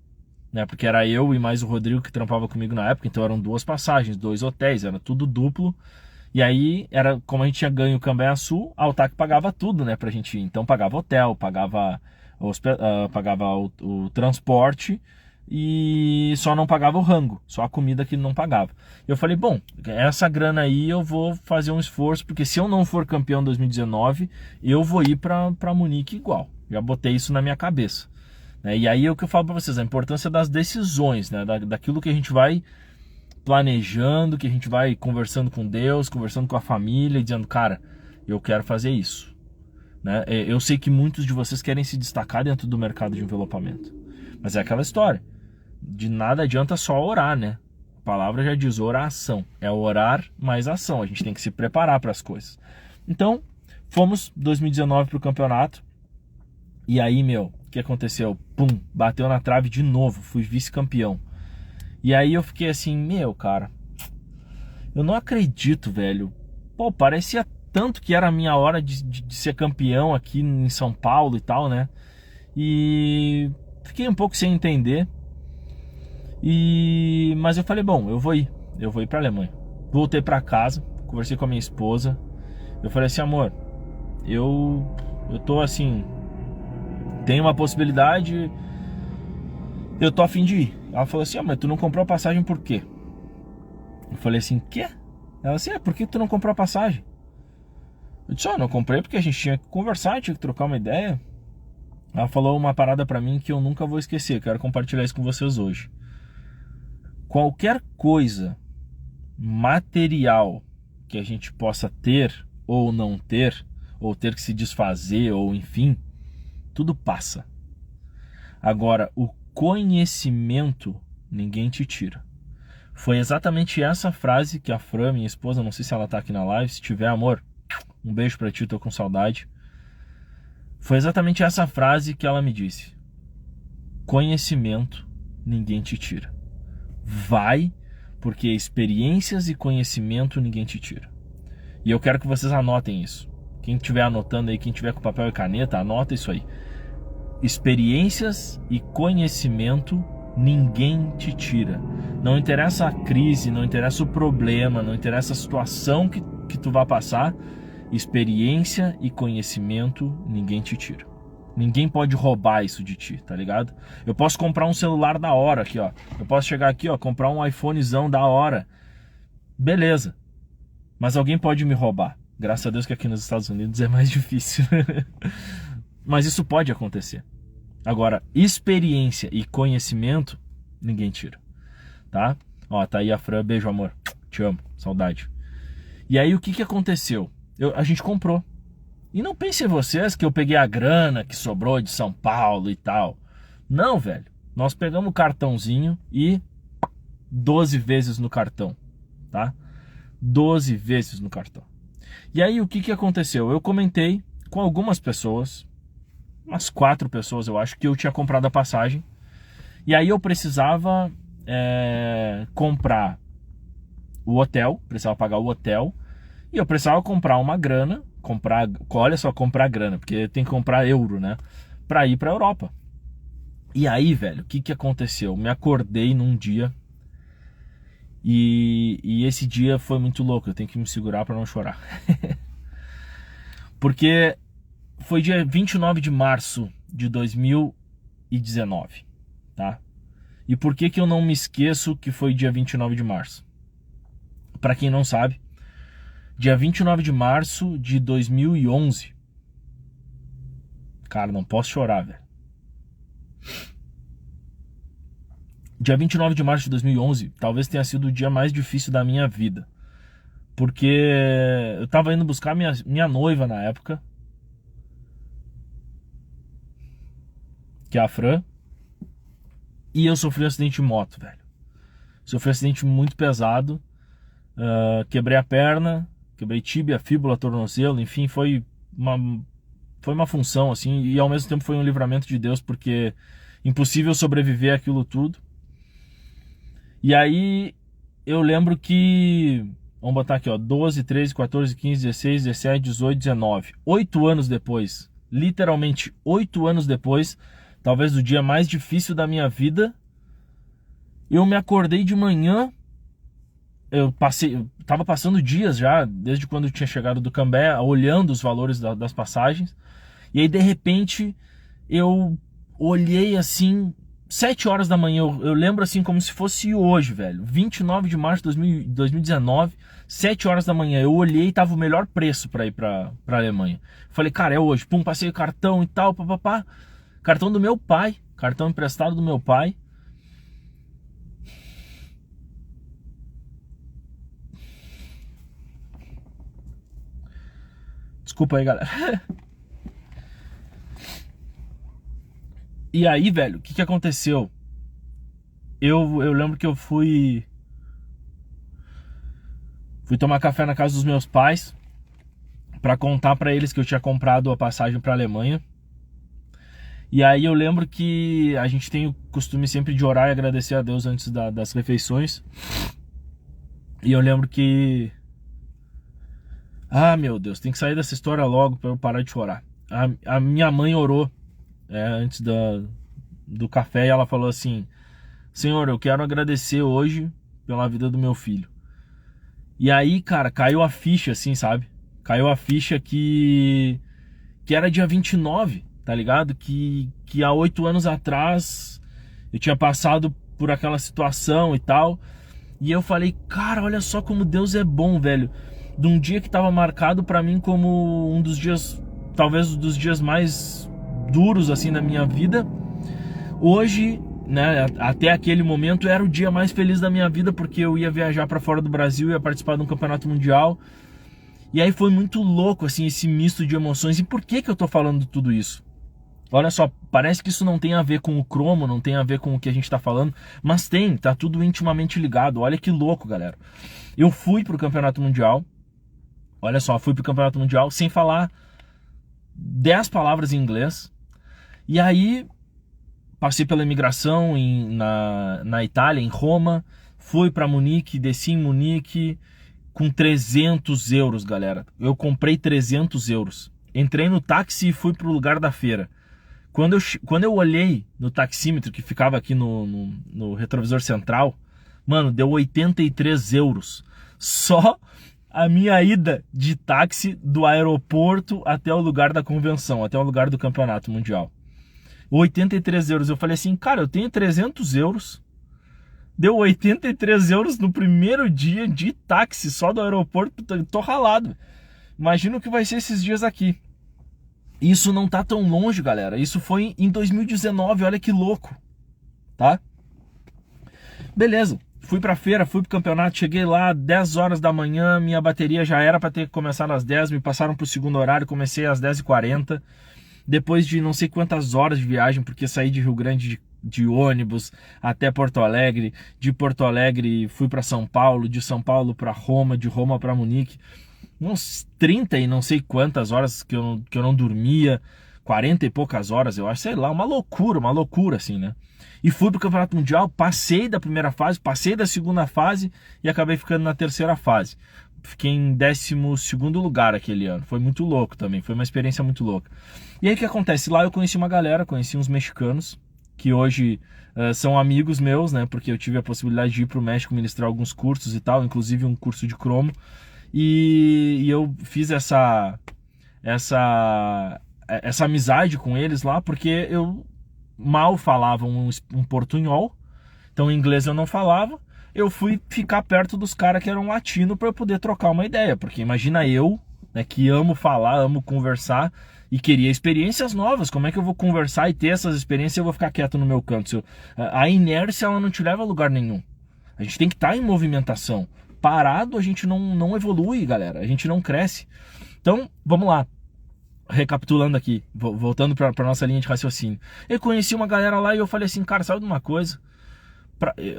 né? Porque era eu e mais o Rodrigo que trampava comigo na época, então eram 2 passagens, 2 hotéis, era tudo duplo. E aí, era como a gente tinha ganho o Cambaia-Sul, a Altac pagava tudo, né, pra gente ir. Então pagava hotel, pagava, pagava o transporte e só não pagava o rango, só a comida que não pagava. Eu falei, bom, essa grana aí eu vou fazer um esforço, porque se eu não for campeão em 2019, eu vou ir pra Munique igual. Já botei isso na minha cabeça. Né? E aí é o que eu falo pra vocês, a importância das decisões, né, daquilo que a gente vai planejando, que a gente vai conversando com Deus, conversando com a família e dizendo, cara, eu quero fazer isso, né? Eu sei que muitos de vocês querem se destacar dentro do mercado de envelopamento, mas é aquela história, de nada adianta só orar, né? A palavra já diz oração, é orar mais ação, a gente tem que se preparar para as coisas. Então, fomos 2019 pro campeonato, e aí, meu, o que aconteceu? Pum, bateu na trave de novo, fui vice-campeão. E aí eu fiquei assim, meu, cara, eu não acredito, velho. Pô, parecia tanto que era a minha hora de ser campeão aqui em São Paulo e tal, né? E fiquei um pouco sem entender. Mas eu falei, bom, eu vou ir pra Alemanha. Voltei pra casa, conversei com a minha esposa. Eu falei assim, amor, eu tô assim, tem uma possibilidade, eu tô a fim de ir. Ela falou assim, mas tu não comprou a passagem por quê? Eu falei assim, quê? Ela assim, por que tu não comprou a passagem? Eu disse, não comprei porque a gente tinha que conversar, tinha que trocar uma ideia. Ela falou uma parada pra mim que eu nunca vou esquecer, quero compartilhar isso com vocês hoje. Qualquer coisa material que a gente possa ter ou não ter, ou ter que se desfazer, ou enfim, tudo passa. Agora, o conhecimento ninguém te tira. Foi exatamente essa frase que a Fran, minha esposa, não sei se ela tá aqui na live, se tiver, amor, um beijo pra ti, tô com saudade. Foi exatamente essa frase que ela me disse. Conhecimento ninguém te tira. Vai, porque experiências e conhecimento ninguém te tira. E eu quero que vocês anotem isso. Quem estiver anotando aí, quem tiver com papel e caneta, anota isso aí. Experiências e conhecimento ninguém te tira. Não interessa a crise, não interessa o problema, não interessa a situação que tu vai passar, experiência e conhecimento ninguém te tira. Ninguém pode roubar isso de ti, tá ligado? Eu posso comprar um celular da hora aqui, ó. Eu posso chegar aqui, ó, comprar um iPhonezão da hora. Beleza. Mas alguém pode me roubar. Graças a Deus que aqui nos Estados Unidos é mais difícil. Mas isso pode acontecer. Agora, experiência e conhecimento, ninguém tira, tá? Ó, tá aí a Fran, beijo, amor. Te amo, saudade. E aí, o que aconteceu? A gente comprou. E não pensem vocês que eu peguei a grana que sobrou de São Paulo e tal. Não, velho. Nós pegamos o cartãozinho e 12 vezes no cartão, tá? 12 vezes no cartão. E aí, o que aconteceu? Eu comentei com algumas pessoas, umas 4 pessoas, eu acho, que eu tinha comprado a passagem. E aí eu precisava comprar o hotel, precisava pagar o hotel. E eu precisava comprar uma grana, olha só, comprar grana, porque tem que comprar euro, né? Pra ir pra Europa. E aí, velho, o que aconteceu? Me acordei num dia e esse dia foi muito louco, eu tenho que me segurar pra não chorar. Porque foi dia 29 de março de 2019, tá? E por que eu não me esqueço que foi dia 29 de março? Pra quem não sabe, dia 29 de março de 2011. Cara, não posso chorar, velho. Dia 29 de março de 2011 talvez tenha sido o dia mais difícil da minha vida. Porque eu tava indo buscar minha noiva na época, que é a Fran, e eu sofri um acidente de moto, velho. Sofri um acidente muito pesado, quebrei a perna, quebrei tíbia, fíbula, tornozelo, enfim, foi uma função, assim, e ao mesmo tempo foi um livramento de Deus, porque impossível sobreviver àquilo tudo. E aí eu lembro que vamos botar aqui, ó, 12, 13, 14, 15, 16, 17, 18, 19. 8 anos depois, literalmente 8 anos depois, talvez do dia mais difícil da minha vida, eu me acordei de manhã, eu tava passando dias já, desde quando eu tinha chegado do Cambé, olhando os valores das passagens, e aí de repente eu olhei assim, 7 horas da manhã, eu lembro assim como se fosse hoje, velho, 29 de março de 2019, 7 horas da manhã, eu olhei e tava o melhor preço pra ir pra Alemanha. Falei, cara, é hoje, pum, passei o cartão e tal, papapá, cartão do meu pai, cartão emprestado do meu pai. Desculpa aí, galera. E aí, velho, o que aconteceu? Eu lembro que eu fui tomar café na casa dos meus pais pra contar pra eles que eu tinha comprado a passagem pra Alemanha. E aí eu lembro que a gente tem o costume sempre de orar e agradecer a Deus antes das refeições. E eu lembro que... Ah, meu Deus, tem que sair dessa história logo pra eu parar de chorar. A minha mãe orou antes do café e ela falou assim: Senhor, eu quero agradecer hoje pela vida do meu filho. E aí, cara, caiu a ficha, assim, sabe? Caiu a ficha que era dia 29, tá ligado? Que há 8 anos atrás eu tinha passado por aquela situação e tal. E eu falei, cara, olha só como Deus é bom, velho. De um dia que tava marcado pra mim como um dos dias, talvez um dos dias mais duros, assim, da minha vida. Hoje, né, até aquele momento era o dia mais feliz da minha vida, porque eu ia viajar pra fora do Brasil, ia participar de um campeonato mundial. E aí foi muito louco, assim, esse misto de emoções. E por que eu tô falando tudo isso? Olha só, parece que isso não tem a ver com o cromo, não tem a ver com o que a gente tá falando, mas tem, tá tudo intimamente ligado. Olha que louco, galera. Eu fui pro campeonato mundial, olha só, fui pro campeonato mundial sem falar 10 palavras em inglês. E aí passei pela imigração na Itália, em Roma, fui pra Munique, desci em Munique com 300 euros, galera. Eu comprei 300 euros. Entrei no táxi e fui pro lugar da feira. Quando eu olhei no taxímetro que ficava aqui no retrovisor central, mano, deu 83 euros. Só a minha ida de táxi do aeroporto até o lugar da convenção, até o lugar do campeonato mundial. 83 euros. Eu falei assim, cara, eu tenho 300 euros. Deu 83 euros no primeiro dia de táxi, só do aeroporto. Tô ralado. Imagina o que vai ser esses dias aqui. Isso não tá tão longe, galera. Isso foi em 2019, olha que louco, tá? Beleza, fui pra feira, fui pro campeonato, cheguei lá 10 horas da manhã, minha bateria já era pra ter começado às 10, me passaram pro segundo horário, comecei às 10h40. Depois de não sei quantas horas de viagem, porque saí de Rio Grande de ônibus até Porto Alegre, de Porto Alegre fui pra São Paulo, de São Paulo pra Roma, de Roma pra Munique. Uns 30 e não sei quantas horas que eu não dormia, 40 e poucas horas, eu acho, sei lá, uma loucura assim, né? E fui pro Campeonato Mundial, passei da primeira fase, passei da segunda fase e acabei ficando na terceira fase. Fiquei em 12º lugar aquele ano, foi muito louco também, foi uma experiência muito louca. E aí o que acontece? Lá eu conheci uma galera, conheci uns mexicanos, que hoje são amigos meus, né? Porque eu tive a possibilidade de ir pro México ministrar alguns cursos e tal, inclusive um curso de cromo. E eu fiz essa amizade com eles lá, porque eu mal falava um portunhol, então inglês eu não falava. Eu fui ficar perto dos caras que eram latinos para eu poder trocar uma ideia, porque imagina eu, né, que amo falar, amo conversar e queria experiências novas. Como é que eu vou conversar e ter essas experiências e eu vou ficar quieto no meu canto? A inércia, ela não te leva a lugar nenhum. A gente tem que estar em movimentação. Parado a gente não evolui, galera, a gente não cresce. Então, vamos lá, recapitulando aqui, voltando para nossa linha de raciocínio. Eu conheci uma galera lá e eu falei assim, cara, sabe de uma coisa?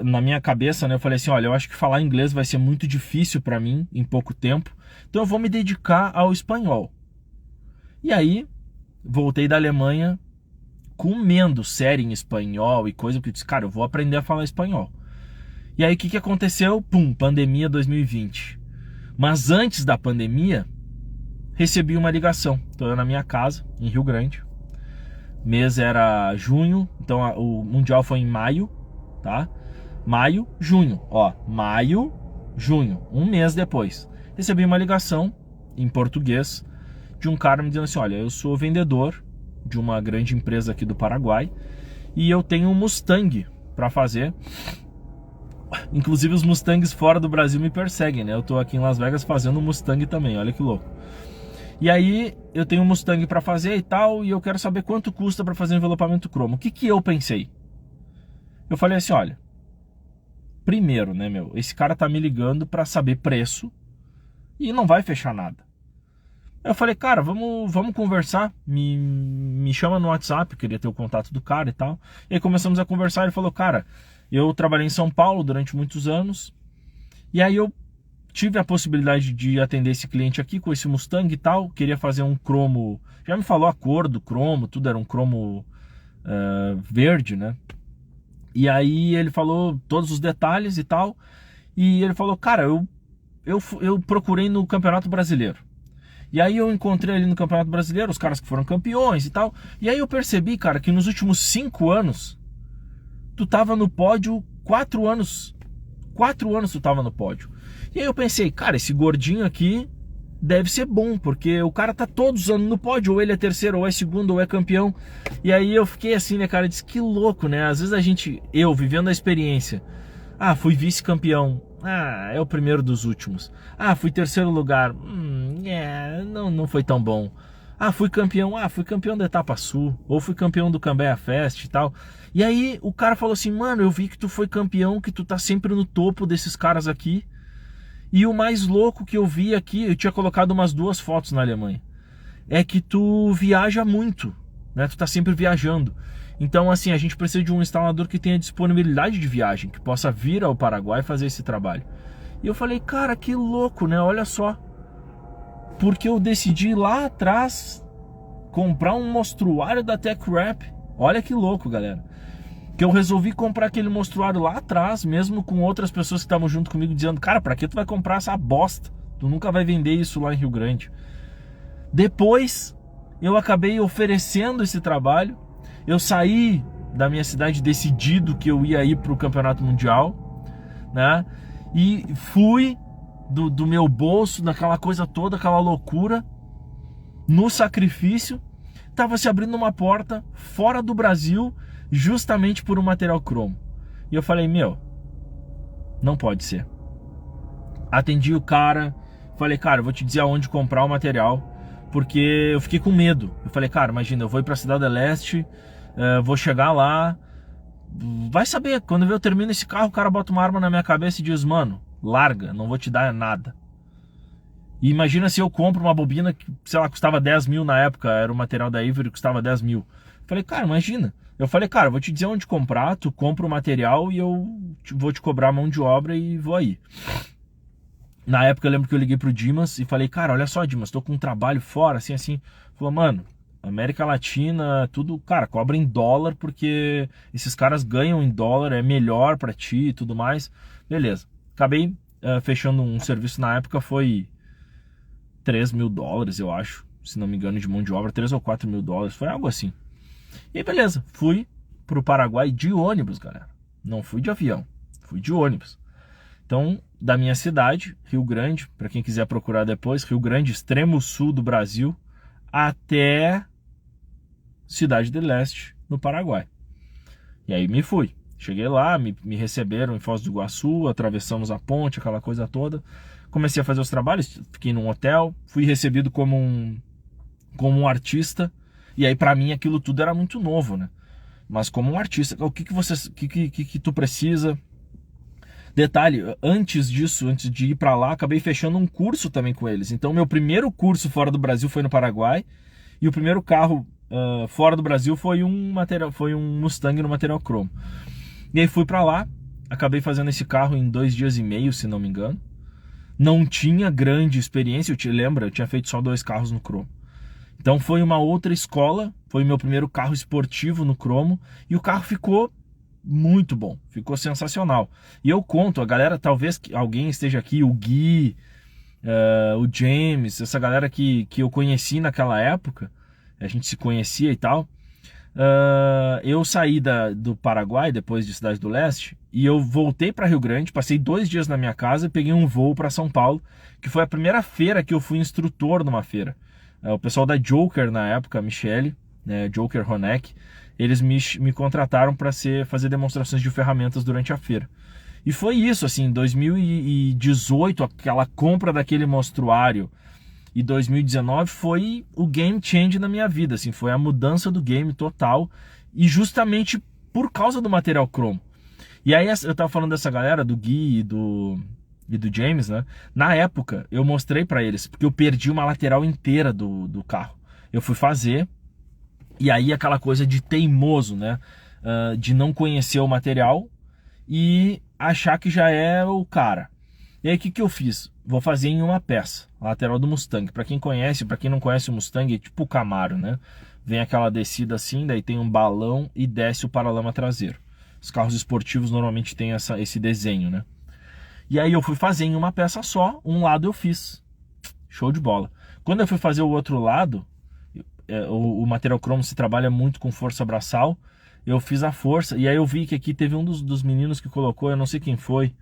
Na minha cabeça, né, eu falei assim, olha, eu acho que falar inglês vai ser muito difícil para mim em pouco tempo, então eu vou me dedicar ao espanhol. E aí, voltei da Alemanha comendo série em espanhol e coisa, porque eu disse, cara, eu vou aprender a falar espanhol. E aí o que aconteceu? Pum, pandemia 2020. Mas antes da pandemia, recebi uma ligação. Tô eu na minha casa, em Rio Grande. Mês era junho, então o Mundial foi em maio, tá? Maio, junho, ó, maio, junho, um mês depois. Recebi uma ligação em português de um cara me dizendo assim: olha, eu sou vendedor de uma grande empresa aqui do Paraguai e eu tenho um Mustang para fazer. Inclusive os Mustangs fora do Brasil me perseguem, né? Eu tô aqui em Las Vegas fazendo um Mustang também, olha que louco. E aí eu tenho um Mustang para fazer e tal, e eu quero saber quanto custa para fazer envelopamento cromo. O que que eu pensei? Eu falei assim, olha, primeiro, né, meu, esse cara tá me ligando para saber preço e não vai fechar nada. Eu falei, cara, vamos conversar, me chama no WhatsApp, eu queria ter o contato do cara e tal. E aí começamos a conversar, ele falou, cara, eu trabalhei em São Paulo durante muitos anos, e aí eu tive a possibilidade de atender esse cliente aqui com esse Mustang e tal, queria fazer um cromo, já me falou a cor do cromo, tudo era um cromo verde, né? E aí ele falou todos os detalhes e tal, e ele falou, cara, eu procurei no Campeonato Brasileiro. E aí eu encontrei ali no Campeonato Brasileiro os caras que foram campeões e tal, e aí eu percebi, cara, que nos últimos 5 anos, tu tava no pódio 4 anos. 4 anos tu tava no pódio. E aí eu pensei, cara, esse gordinho aqui deve ser bom, porque o cara tá todos os anos no pódio, ou ele é terceiro, ou é segundo, ou é campeão. E aí eu fiquei assim, né, cara, disse, que louco, né? Às vezes eu vivendo a experiência, fui vice-campeão, é o primeiro dos últimos. Fui terceiro lugar, não foi tão bom. Fui campeão da Etapa Sul, ou fui campeão do Cambeia Fest e tal. E aí o cara falou assim, mano, eu vi que tu foi campeão, que tu tá sempre no topo desses caras aqui. E o mais louco que eu vi aqui, eu tinha colocado umas 2 fotos na Alemanha, é que tu viaja muito, né? Tu tá sempre viajando. Então, assim, a gente precisa de um instalador que tenha disponibilidade de viagem, que possa vir ao Paraguai fazer esse trabalho. E eu falei, cara, que louco, né? Olha só. Porque eu decidi lá atrás comprar um mostruário da TechWrap. Olha que louco, galera. Que eu resolvi comprar aquele mostruário lá atrás, mesmo com outras pessoas que estavam junto comigo dizendo, cara, pra que tu vai comprar essa bosta? Tu nunca vai vender isso lá em Rio Grande. Depois, eu acabei oferecendo esse trabalho. Eu saí da minha cidade decidido que eu ia ir pro Campeonato Mundial, né? E fui do meu bolso, daquela coisa toda, aquela loucura, no sacrifício, tava se abrindo uma porta fora do Brasil, justamente por um material cromo. E eu falei, meu, não pode ser. Atendi o cara, falei, cara, eu vou te dizer aonde comprar o material, porque eu fiquei com medo. Eu falei, cara, imagina, eu vou ir pra Cidade do Leste, vou chegar lá, vai saber, quando eu termino esse carro, o cara bota uma arma na minha cabeça e diz, mano, larga, não vou te dar nada. E imagina se eu compro uma bobina que, sei lá, custava 10 mil na época, era o material da Avery, custava 10 mil. Eu falei, cara, imagina. Eu falei, cara, vou te dizer onde comprar, tu compra o material e eu vou te cobrar a mão de obra e vou aí. Na época eu lembro que eu liguei pro Dimas e falei, cara, olha só, Dimas, tô com um trabalho fora, assim. Falou, mano, América Latina, tudo, cara, cobra em dólar porque esses caras ganham em dólar, é melhor pra ti e tudo mais. Beleza. Acabei fechando um serviço na época, foi 3 mil dólares, eu acho, se não me engano, de mão de obra, 3 ou 4 mil dólares, foi algo assim. E aí, beleza, fui pro Paraguai de ônibus, galera. Não fui de avião, fui de ônibus. Então, da minha cidade, Rio Grande, para quem quiser procurar depois, Rio Grande, extremo sul do Brasil, até Cidade do Leste, no Paraguai. E aí me fui. Cheguei lá, me receberam em Foz do Iguaçu, atravessamos a ponte, aquela coisa toda. Comecei a fazer os trabalhos, fiquei num hotel, fui recebido como um artista. E aí pra mim aquilo tudo era muito novo, né? Mas como um artista, o que tu precisa? Detalhe, antes disso, antes de ir pra lá, acabei fechando um curso também com eles. Então meu primeiro curso fora do Brasil foi no Paraguai. E o primeiro carro fora do Brasil foi um Mustang no material cromo. E aí fui pra lá, acabei fazendo esse carro em 2 dias e meio, se não me engano. Não tinha grande experiência, eu tinha feito só 2 carros no cromo. Então foi uma outra escola, foi o meu primeiro carro esportivo no cromo, e o carro ficou muito bom, ficou sensacional. E eu conto, a galera, talvez alguém esteja aqui, o Gui, o James, essa galera que eu conheci naquela época, a gente se conhecia e tal. Eu saí do Paraguai, depois de Cidade do Leste, e eu voltei para Rio Grande, passei 2 dias na minha casa e peguei um voo para São Paulo, que foi a primeira feira que eu fui instrutor numa feira. O pessoal da Joker na época, a Michele, né, Joker Honeck, eles me contrataram para fazer demonstrações de ferramentas durante a feira. E foi isso, assim, em 2018, aquela compra daquele mostruário, e 2019 foi o game change na minha vida, assim, foi a mudança do game total, e justamente por causa do material cromo. E aí eu tava falando dessa galera, do Gui e do James, né? Na época, eu mostrei pra eles, porque eu perdi uma lateral inteira do carro. Eu fui fazer, e aí aquela coisa de teimoso, né? De não conhecer o material e achar que já é o cara. E aí o que eu fiz? Vou fazer em uma peça, a lateral do Mustang. Para quem conhece, para quem não conhece o Mustang, é tipo o Camaro, né? Vem aquela descida assim, daí tem um balão e desce o paralama traseiro. Os carros esportivos normalmente têm esse desenho, né? E aí eu fui fazer em uma peça só, um lado eu fiz. Show de bola. Quando eu fui fazer o outro lado, o material cromo se trabalha muito com força braçal, eu fiz a força, e aí eu vi que aqui teve um dos meninos que colocou, eu não sei quem foi,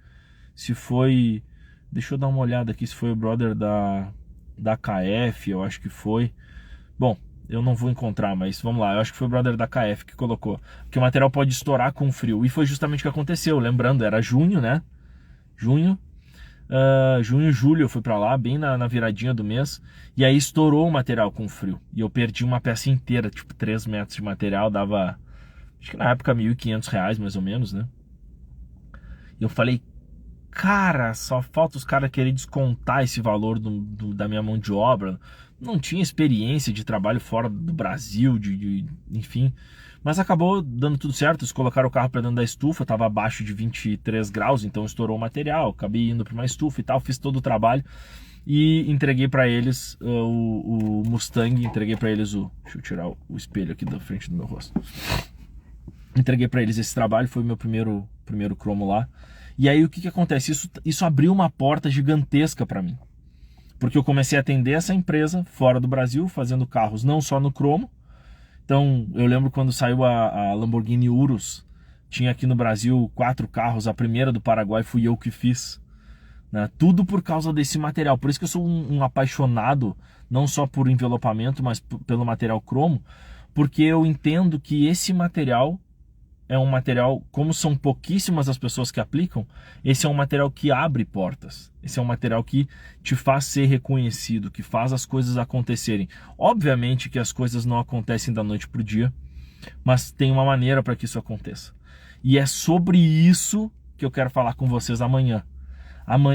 se foi, deixa eu dar uma olhada aqui, se foi o brother da KF, eu acho que foi. Bom, eu não vou encontrar, mas vamos lá, eu acho que foi o brother da KF que colocou, que o material pode estourar com frio, e foi justamente o que aconteceu. Lembrando, era junho, né? Junho, julho eu fui pra lá, bem na viradinha do mês, e aí estourou o material com frio, e eu perdi uma peça inteira, tipo 3 metros de material, dava, acho que na época R$ 1.500 mais ou menos, né? E eu falei, cara, só falta os caras querer descontar esse valor da minha mão de obra. Não tinha experiência de trabalho fora do Brasil, enfim. Mas acabou dando tudo certo. Eles colocaram o carro para dentro da estufa, estava abaixo de 23 graus, então estourou o material. Acabei indo para uma estufa e tal, fiz todo o trabalho e entreguei para eles o Mustang. Entreguei para eles deixa eu tirar o espelho aqui da frente do meu rosto. Entreguei para eles esse trabalho, foi o meu primeiro cromo lá. E aí o que acontece? Isso abriu uma porta gigantesca para mim. Porque eu comecei a atender essa empresa fora do Brasil, fazendo carros não só no cromo. Então eu lembro quando saiu a Lamborghini Urus, tinha aqui no Brasil 4 carros, a primeira do Paraguai fui eu que fiz. Né? Tudo por causa desse material. Por isso que eu sou um apaixonado, não só por envelopamento, mas pelo material cromo. Porque eu entendo que esse material é um material, como são pouquíssimas as pessoas que aplicam, esse é um material que abre portas. Esse é um material que te faz ser reconhecido, que faz as coisas acontecerem. Obviamente que as coisas não acontecem da noite para o dia, mas tem uma maneira para que isso aconteça. E é sobre isso que eu quero falar com vocês amanhã.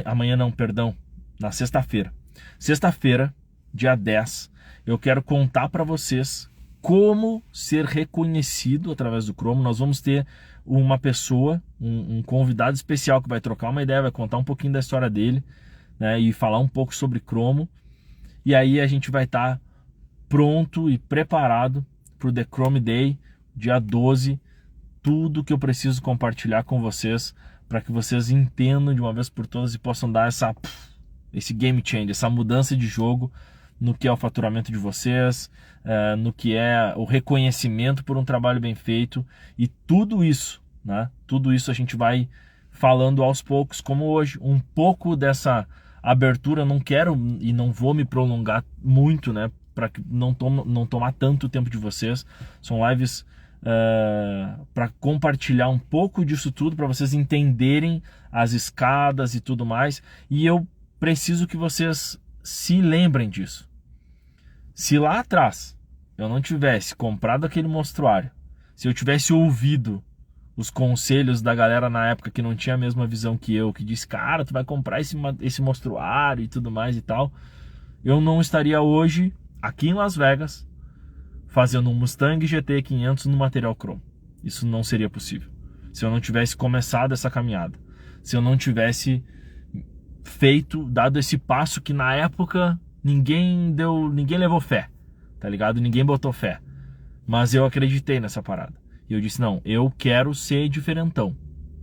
Amanhã não, perdão, na sexta-feira. Sexta-feira, dia 10, eu quero contar para vocês como ser reconhecido através do cromo. Nós vamos ter uma pessoa, um convidado especial que vai trocar uma ideia, vai contar um pouquinho da história dele, né, e falar um pouco sobre cromo. E aí a gente vai estar pronto e preparado para o The Chrome Day, dia 12. Tudo que eu preciso compartilhar com vocês para que vocês entendam de uma vez por todas e possam dar esse game change, essa mudança de jogo no que é o faturamento de vocês, no que é o reconhecimento por um trabalho bem feito, e tudo isso, né? Tudo isso a gente vai falando aos poucos, como hoje, um pouco dessa abertura. Não quero e não vou me prolongar muito, né? Para não tomar tanto tempo de vocês. São lives para compartilhar um pouco disso tudo, para vocês entenderem as escadas e tudo mais. E eu preciso que vocês se lembrem disso. Se lá atrás eu não tivesse comprado aquele mostruário, se eu tivesse ouvido os conselhos da galera na época que não tinha a mesma visão que eu, que disse, cara, tu vai comprar esse mostruário e tudo mais e tal, eu não estaria hoje aqui em Las Vegas fazendo um Mustang GT 500 no material cromo. Isso não seria possível se eu não tivesse começado essa caminhada, se eu não tivesse dado esse passo que na época ninguém levou fé, tá ligado? Ninguém botou fé, mas eu acreditei nessa parada. E eu disse, não, eu quero ser diferentão,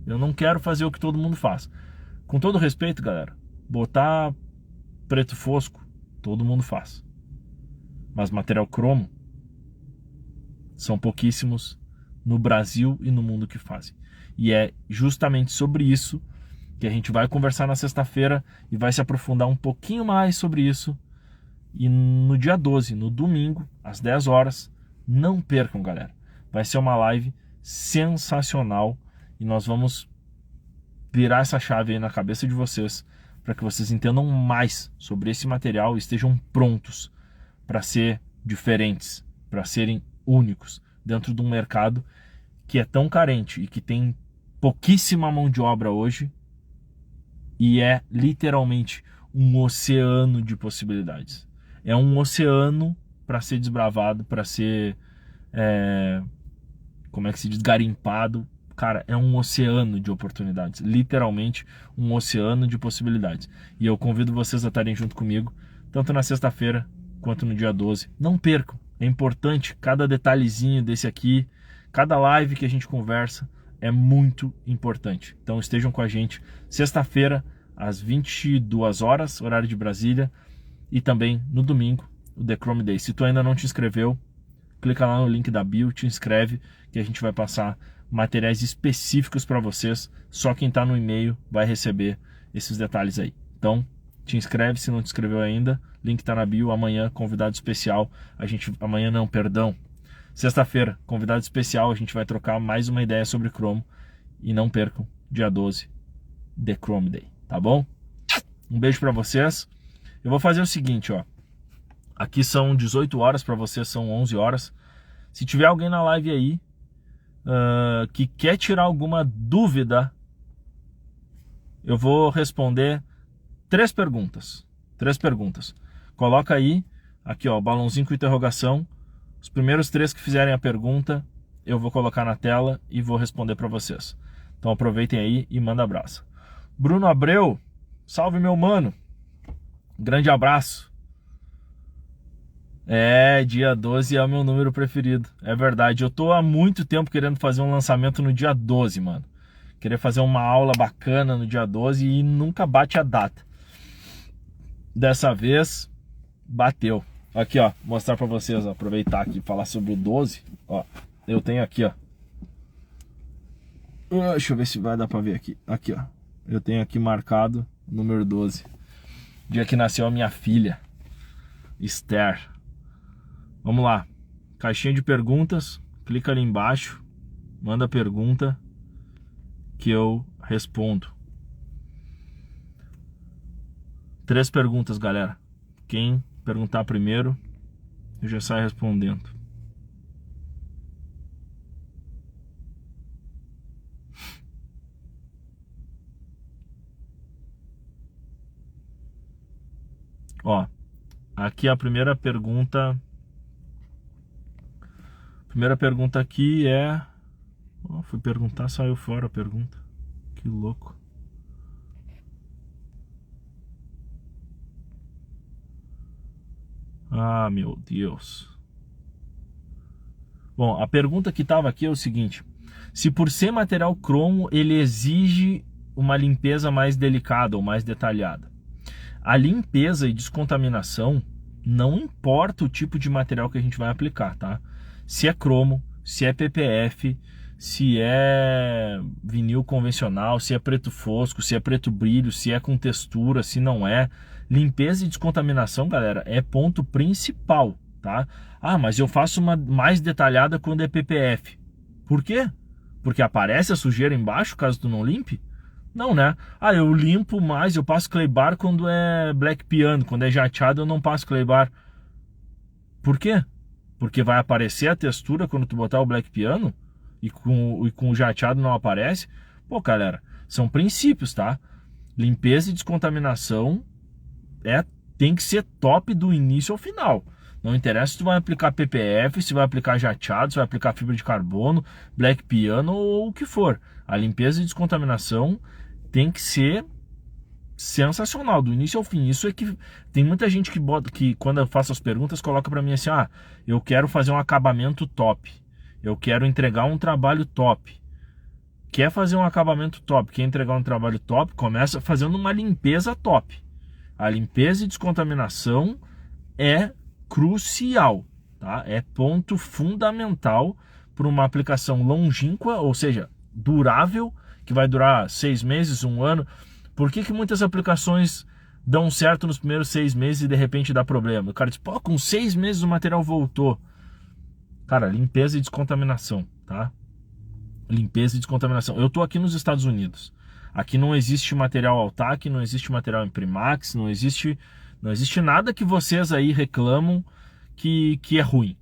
eu não quero fazer o que todo mundo faz. Com todo respeito, galera, botar preto fosco, todo mundo faz. Mas material cromo, são pouquíssimos no Brasil e no mundo que fazem. E é justamente sobre isso que a gente vai conversar na sexta-feira e vai se aprofundar um pouquinho mais sobre isso. E no dia 12, no domingo, às 10 horas, não percam, galera. Vai ser uma live sensacional e nós vamos virar essa chave aí na cabeça de vocês para que vocês entendam mais sobre esse material e estejam prontos para ser diferentes, para serem únicos dentro de um mercado que é tão carente e que tem pouquíssima mão de obra hoje e é literalmente um oceano de possibilidades. É um oceano para ser desbravado, para ser, como é que se diz, garimpado. Cara, é um oceano de oportunidades, literalmente um oceano de possibilidades. E eu convido vocês a estarem junto comigo, tanto na sexta-feira quanto no dia 12. Não percam, é importante, cada detalhezinho desse aqui, cada live que a gente conversa é muito importante. Então estejam com a gente sexta-feira às 22 horas, horário de Brasília, e também no domingo, o The Chrome Day. Se tu ainda não te inscreveu, clica lá no link da bio, te inscreve, que a gente vai passar materiais específicos para vocês. Só quem está no e-mail vai receber esses detalhes aí. Então, te inscreve se não te inscreveu ainda. Link está na bio. Amanhã, convidado especial. Sexta-feira, convidado especial. A gente vai trocar mais uma ideia sobre Chrome. E não percam, dia 12, The Chrome Day. Tá bom? Um beijo para vocês. Eu vou fazer o seguinte, ó. Aqui são 18 horas, para vocês são 11 horas. Se tiver alguém na live aí que quer tirar alguma dúvida, eu vou responder 3 perguntas. Coloca aí, aqui ó, balãozinho com interrogação. Os primeiros 3 que fizerem a pergunta, eu vou colocar na tela e vou responder para vocês. Então aproveitem aí e manda abraço. Bruno Abreu, salve meu mano. Grande abraço. Dia 12 é o meu número preferido. É verdade, eu tô há muito tempo querendo fazer um lançamento no dia 12, mano. Queria fazer uma aula bacana no dia 12 e nunca bate a data. Dessa vez, bateu. Aqui, ó, mostrar pra vocês, ó, aproveitar aqui e falar sobre o 12. Ó, eu tenho aqui, ó. Deixa eu ver se vai dar pra ver aqui. Aqui, ó. Eu tenho aqui marcado o número 12. Dia que nasceu a minha filha, Esther. Vamos lá. Caixinha de perguntas. Clica ali embaixo. Manda pergunta que eu respondo. 3 perguntas, galera. Quem perguntar primeiro, eu já saio respondendo. Ó, aqui a primeira pergunta. Primeira pergunta aqui é... fui perguntar, saiu fora a pergunta. Que louco. Ah, meu Deus. Bom, a pergunta que estava aqui é o seguinte: se por ser material cromo ele exige uma limpeza mais delicada ou mais detalhada. A limpeza e descontaminação não importa o tipo de material que a gente vai aplicar, tá? Se é cromo, se é PPF, se é vinil convencional, se é preto fosco, se é preto brilho, se é com textura, se não é. Limpeza e descontaminação, galera, é ponto principal, tá? Ah, mas eu faço uma mais detalhada quando é PPF. Por quê? Porque aparece a sujeira embaixo caso tu não limpe? Não, né? Ah, eu limpo mais, eu passo clay bar quando é black piano, quando é jateado eu não passo clay bar. Por quê? Porque vai aparecer a textura quando tu botar o black piano e com o jateado não aparece? Pô, galera, são princípios, tá? Limpeza e descontaminação tem que ser top do início ao final. Não interessa se tu vai aplicar PPF, se vai aplicar jateado, se vai aplicar fibra de carbono, black piano ou o que for. A limpeza e descontaminação tem que ser sensacional, do início ao fim. Isso é que tem muita gente que quando eu faço as perguntas, coloca pra mim assim: ah, eu quero fazer um acabamento top, eu quero entregar um trabalho top. Quer fazer um acabamento top, quer entregar um trabalho top, começa fazendo uma limpeza top. A limpeza e descontaminação é crucial, tá? É ponto fundamental para uma aplicação longínqua, ou seja, durável, que vai durar 6 meses, 1 ano. Por que muitas aplicações dão certo nos primeiros 6 meses e de repente dá problema? O cara diz, pô, com 6 meses o material voltou. Cara, limpeza e descontaminação, tá? Limpeza e descontaminação. Eu tô aqui nos Estados Unidos. Aqui não existe material Altac, não existe material Imprimax, não existe nada que vocês aí reclamam que é ruim.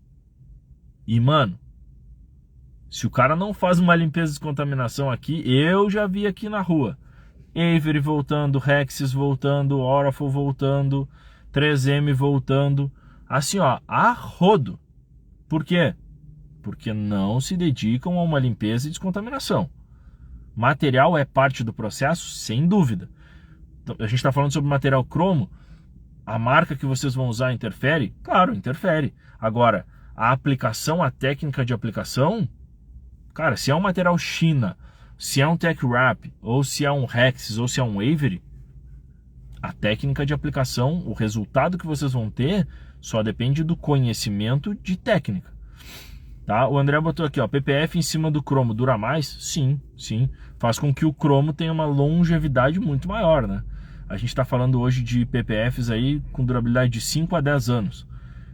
E, mano, se o cara não faz uma limpeza e descontaminação aqui, eu já vi aqui na rua. Avery voltando, Rexis voltando, Oracle voltando, 3M voltando. Assim, ó, a rodo. Por quê? Porque não se dedicam a uma limpeza e descontaminação. Material é parte do processo, sem dúvida. Então, a gente está falando sobre material cromo. A marca que vocês vão usar interfere? Claro, interfere. Agora, a aplicação, a técnica de aplicação, cara, se é um material China, se é um Tech Wrap, ou se é um Rexis, ou se é um Avery, a técnica de aplicação, o resultado que vocês vão ter, só depende do conhecimento de técnica. Tá? O André botou aqui, ó, PPF em cima do cromo dura mais? Sim, sim. Faz com que o cromo tenha uma longevidade muito maior, né? A gente está falando hoje de PPFs aí com durabilidade de 5 a 10 anos.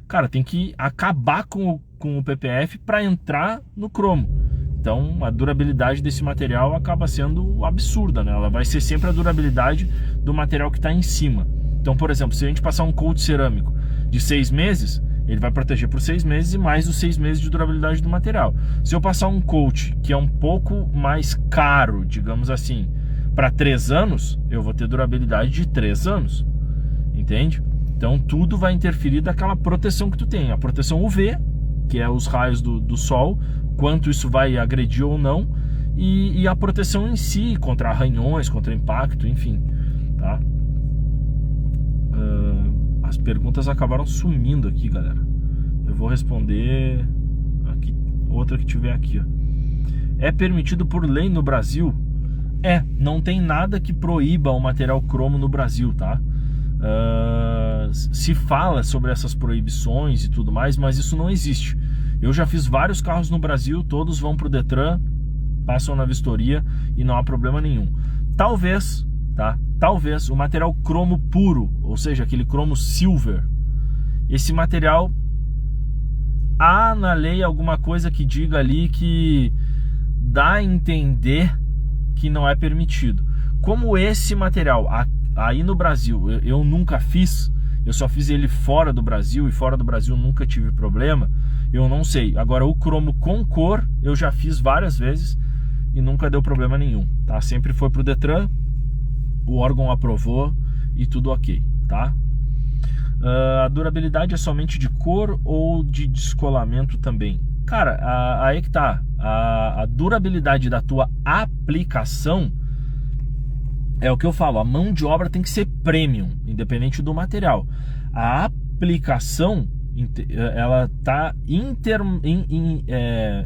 Cara, tem que acabar com o PPF para entrar no cromo. Então, a durabilidade desse material acaba sendo absurda, né? Ela vai ser sempre a durabilidade do material que está em cima. Então, por exemplo, se a gente passar um coat cerâmico de 6 meses, ele vai proteger por 6 meses e mais os 6 meses de durabilidade do material. Se eu passar um coat que é um pouco mais caro, digamos assim, para 3 anos, eu vou ter durabilidade de 3 anos. Entende? Então tudo vai interferir daquela proteção que tu tem. A proteção UV, que é os raios do sol, quanto isso vai agredir ou não, e a proteção em si, contra arranhões, contra impacto, enfim. Tá? As perguntas acabaram sumindo aqui, galera. Eu vou responder aqui, outra que tiver aqui, ó. É permitido por lei no Brasil? Não tem nada que proíba o material cromo no Brasil, tá? Se fala sobre essas proibições e tudo mais, mas isso não existe. Eu já fiz vários carros no Brasil, todos vão pro Detran, passam na vistoria e não há problema nenhum. Talvez, tá? Talvez o material cromo puro, ou seja, aquele cromo silver, esse material, há na lei alguma coisa que diga ali que dá a entender que não é permitido. Como esse material aí no Brasil eu nunca fiz, eu só fiz ele fora do Brasil, e fora do Brasil nunca tive problema, eu não sei. Agora o cromo com cor eu já fiz várias vezes e nunca deu problema nenhum, tá? Sempre foi pro Detran, o órgão aprovou e tudo ok, tá? A durabilidade é somente de cor ou de descolamento também? Cara, aí que tá. A durabilidade da tua aplicação é o que eu falo, a mão de obra tem que ser premium, independente do material. A aplicação, ela tá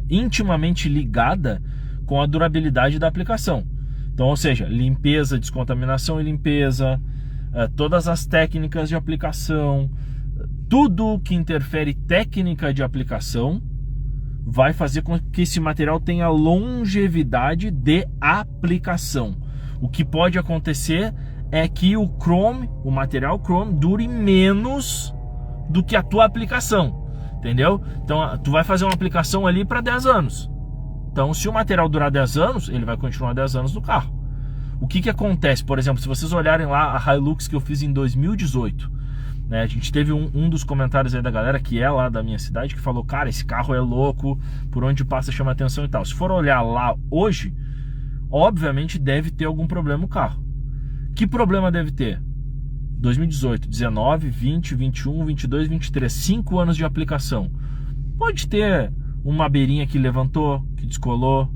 intimamente ligada com a durabilidade da aplicação. Então, ou seja, limpeza, descontaminação e limpeza, todas as técnicas de aplicação, tudo que interfere técnica de aplicação vai fazer com que esse material tenha longevidade de aplicação. O que pode acontecer é que o material chrome dure menos do que a tua aplicação, entendeu? Então tu vai fazer uma aplicação ali para 10 anos. Então se o material durar 10 anos, ele vai continuar 10 anos no carro. O que acontece? Por exemplo, se vocês olharem lá a Hilux que eu fiz em 2018, né, a gente teve um dos comentários aí da galera que é lá da minha cidade, que falou, cara, esse carro é louco, por onde passa chama atenção e tal. Se for olhar lá hoje, obviamente deve ter algum problema no carro. Que problema deve ter? 2018, 19, 20, 21, 22, 23, 5 anos de aplicação. Pode ter uma beirinha que levantou, que descolou,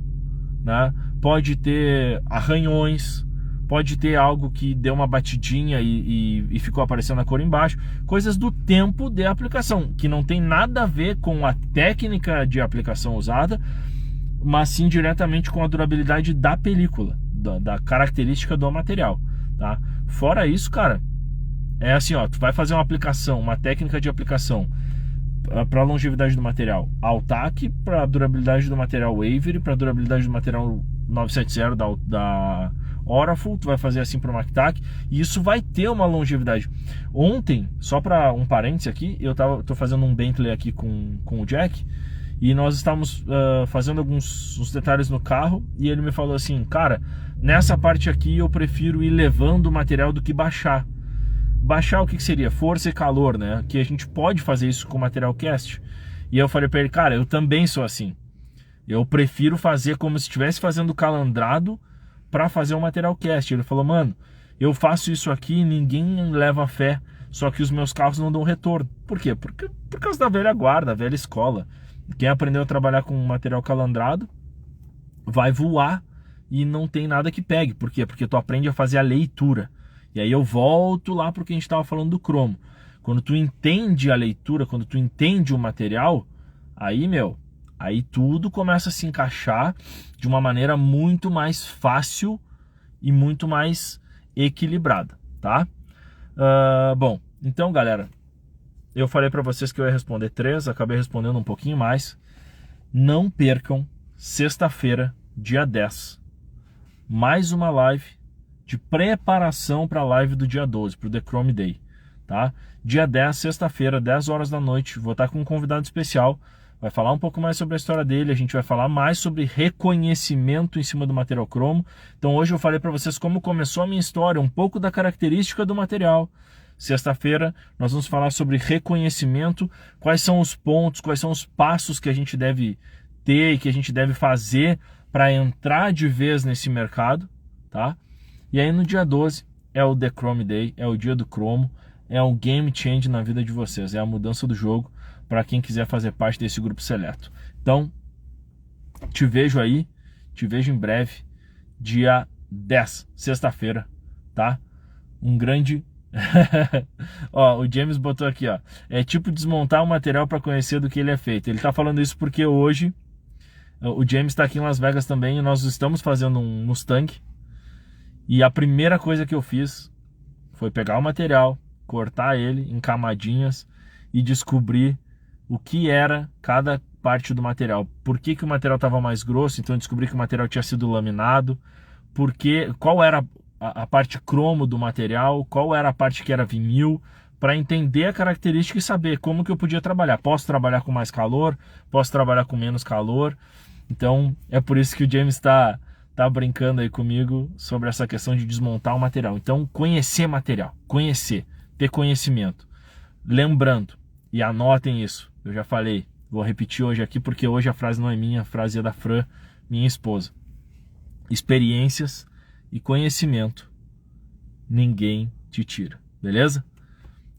né? Pode ter arranhões, pode ter algo que deu uma batidinha e ficou aparecendo a cor embaixo. Coisas do tempo de aplicação, que não tem nada a ver com a técnica de aplicação usada, mas sim diretamente com a durabilidade da película, da característica do material, tá? Fora isso, cara, É assim, ó, tu vai fazer uma aplicação, uma técnica de aplicação para longevidade do material Altac, para durabilidade do material Wavery, para durabilidade do material 970 da Oracle, tu vai fazer assim para o Mactac, e isso vai ter uma longevidade. Ontem, só para um parênteses aqui, tô fazendo um Bentley aqui com o Jack, e nós estávamos fazendo uns detalhes no carro, e ele me falou assim, cara, nessa parte aqui eu prefiro ir levando o material do que baixar. Baixar o que seria? Força e calor, né? Que a gente pode fazer isso com o material cast. E eu falei para ele, cara, eu também sou assim. Eu prefiro fazer como se estivesse fazendo calandrado para fazer o material cast. Ele falou, mano, eu faço isso aqui e ninguém leva fé, só que os meus carros não dão retorno. Por quê? Por causa da velha guarda, da velha escola. Quem aprendeu a trabalhar com material calandrado vai voar e não tem nada que pegue. Por quê? Porque tu aprende a fazer a leitura. E aí eu volto lá porque a gente estava falando do cromo. Quando tu entende a leitura, quando tu entende o material, aí, aí tudo começa a se encaixar de uma maneira muito mais fácil e muito mais equilibrada, tá? Bom, então, galera, eu falei para vocês que eu ia responder 3, acabei respondendo um pouquinho mais. Não percam, sexta-feira, dia 10, mais uma live de preparação para a live do dia 12, para o The Chrome Day, tá? Dia 10, sexta-feira, 10 horas da noite, vou estar com um convidado especial, vai falar um pouco mais sobre a história dele, a gente vai falar mais sobre reconhecimento em cima do material cromo. Então hoje eu falei para vocês como começou a minha história, um pouco da característica do material. Sexta-feira nós vamos falar sobre reconhecimento, quais são os pontos, quais são os passos que a gente deve ter e que a gente deve fazer para entrar de vez nesse mercado, tá? E aí no dia 12 é o The Chrome Day, é o dia do cromo, é um game change na vida de vocês, é a mudança do jogo para quem quiser fazer parte desse grupo seleto. Então, te vejo aí, te vejo em breve, dia 10, sexta-feira, tá? Um grande... Ó, o James botou aqui, ó, é tipo desmontar o material para conhecer do que ele é feito. Ele tá falando isso porque hoje o James está aqui em Las Vegas também e nós estamos fazendo um Mustang. E a primeira coisa que eu fiz foi pegar o material, cortar ele em camadinhas e descobrir o que era cada parte do material. Por que o material estava mais grosso, então eu descobri que o material tinha sido laminado, qual era a parte cromo do material, qual era a parte que era vinil, para entender a característica e saber como que eu podia trabalhar. Posso trabalhar com mais calor, posso trabalhar com menos calor. Então é por isso que o James está brincando aí comigo sobre essa questão de desmontar o material. Então, conhecer material, ter conhecimento. Lembrando, e anotem isso, eu já falei, vou repetir hoje aqui porque hoje a frase não é minha, a frase é da Fran, minha esposa. Experiências e conhecimento, ninguém te tira, beleza?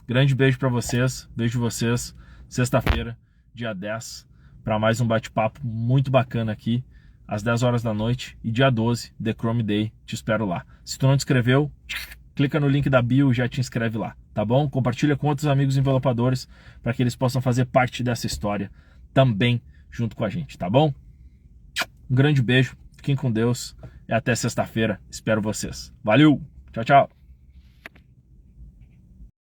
Grande beijo para vocês, vejo vocês sexta-feira, dia 10, para mais um bate-papo muito bacana aqui, às 10 horas da noite, e dia 12, The Chrome Day, te espero lá. Se tu não te inscreveu, clica no link da bio e já te inscreve lá, tá bom? Compartilha com outros amigos envelopadores para que eles possam fazer parte dessa história também junto com a gente, tá bom? Um grande beijo, fiquem com Deus e até sexta-feira, espero vocês. Valeu, tchau, tchau!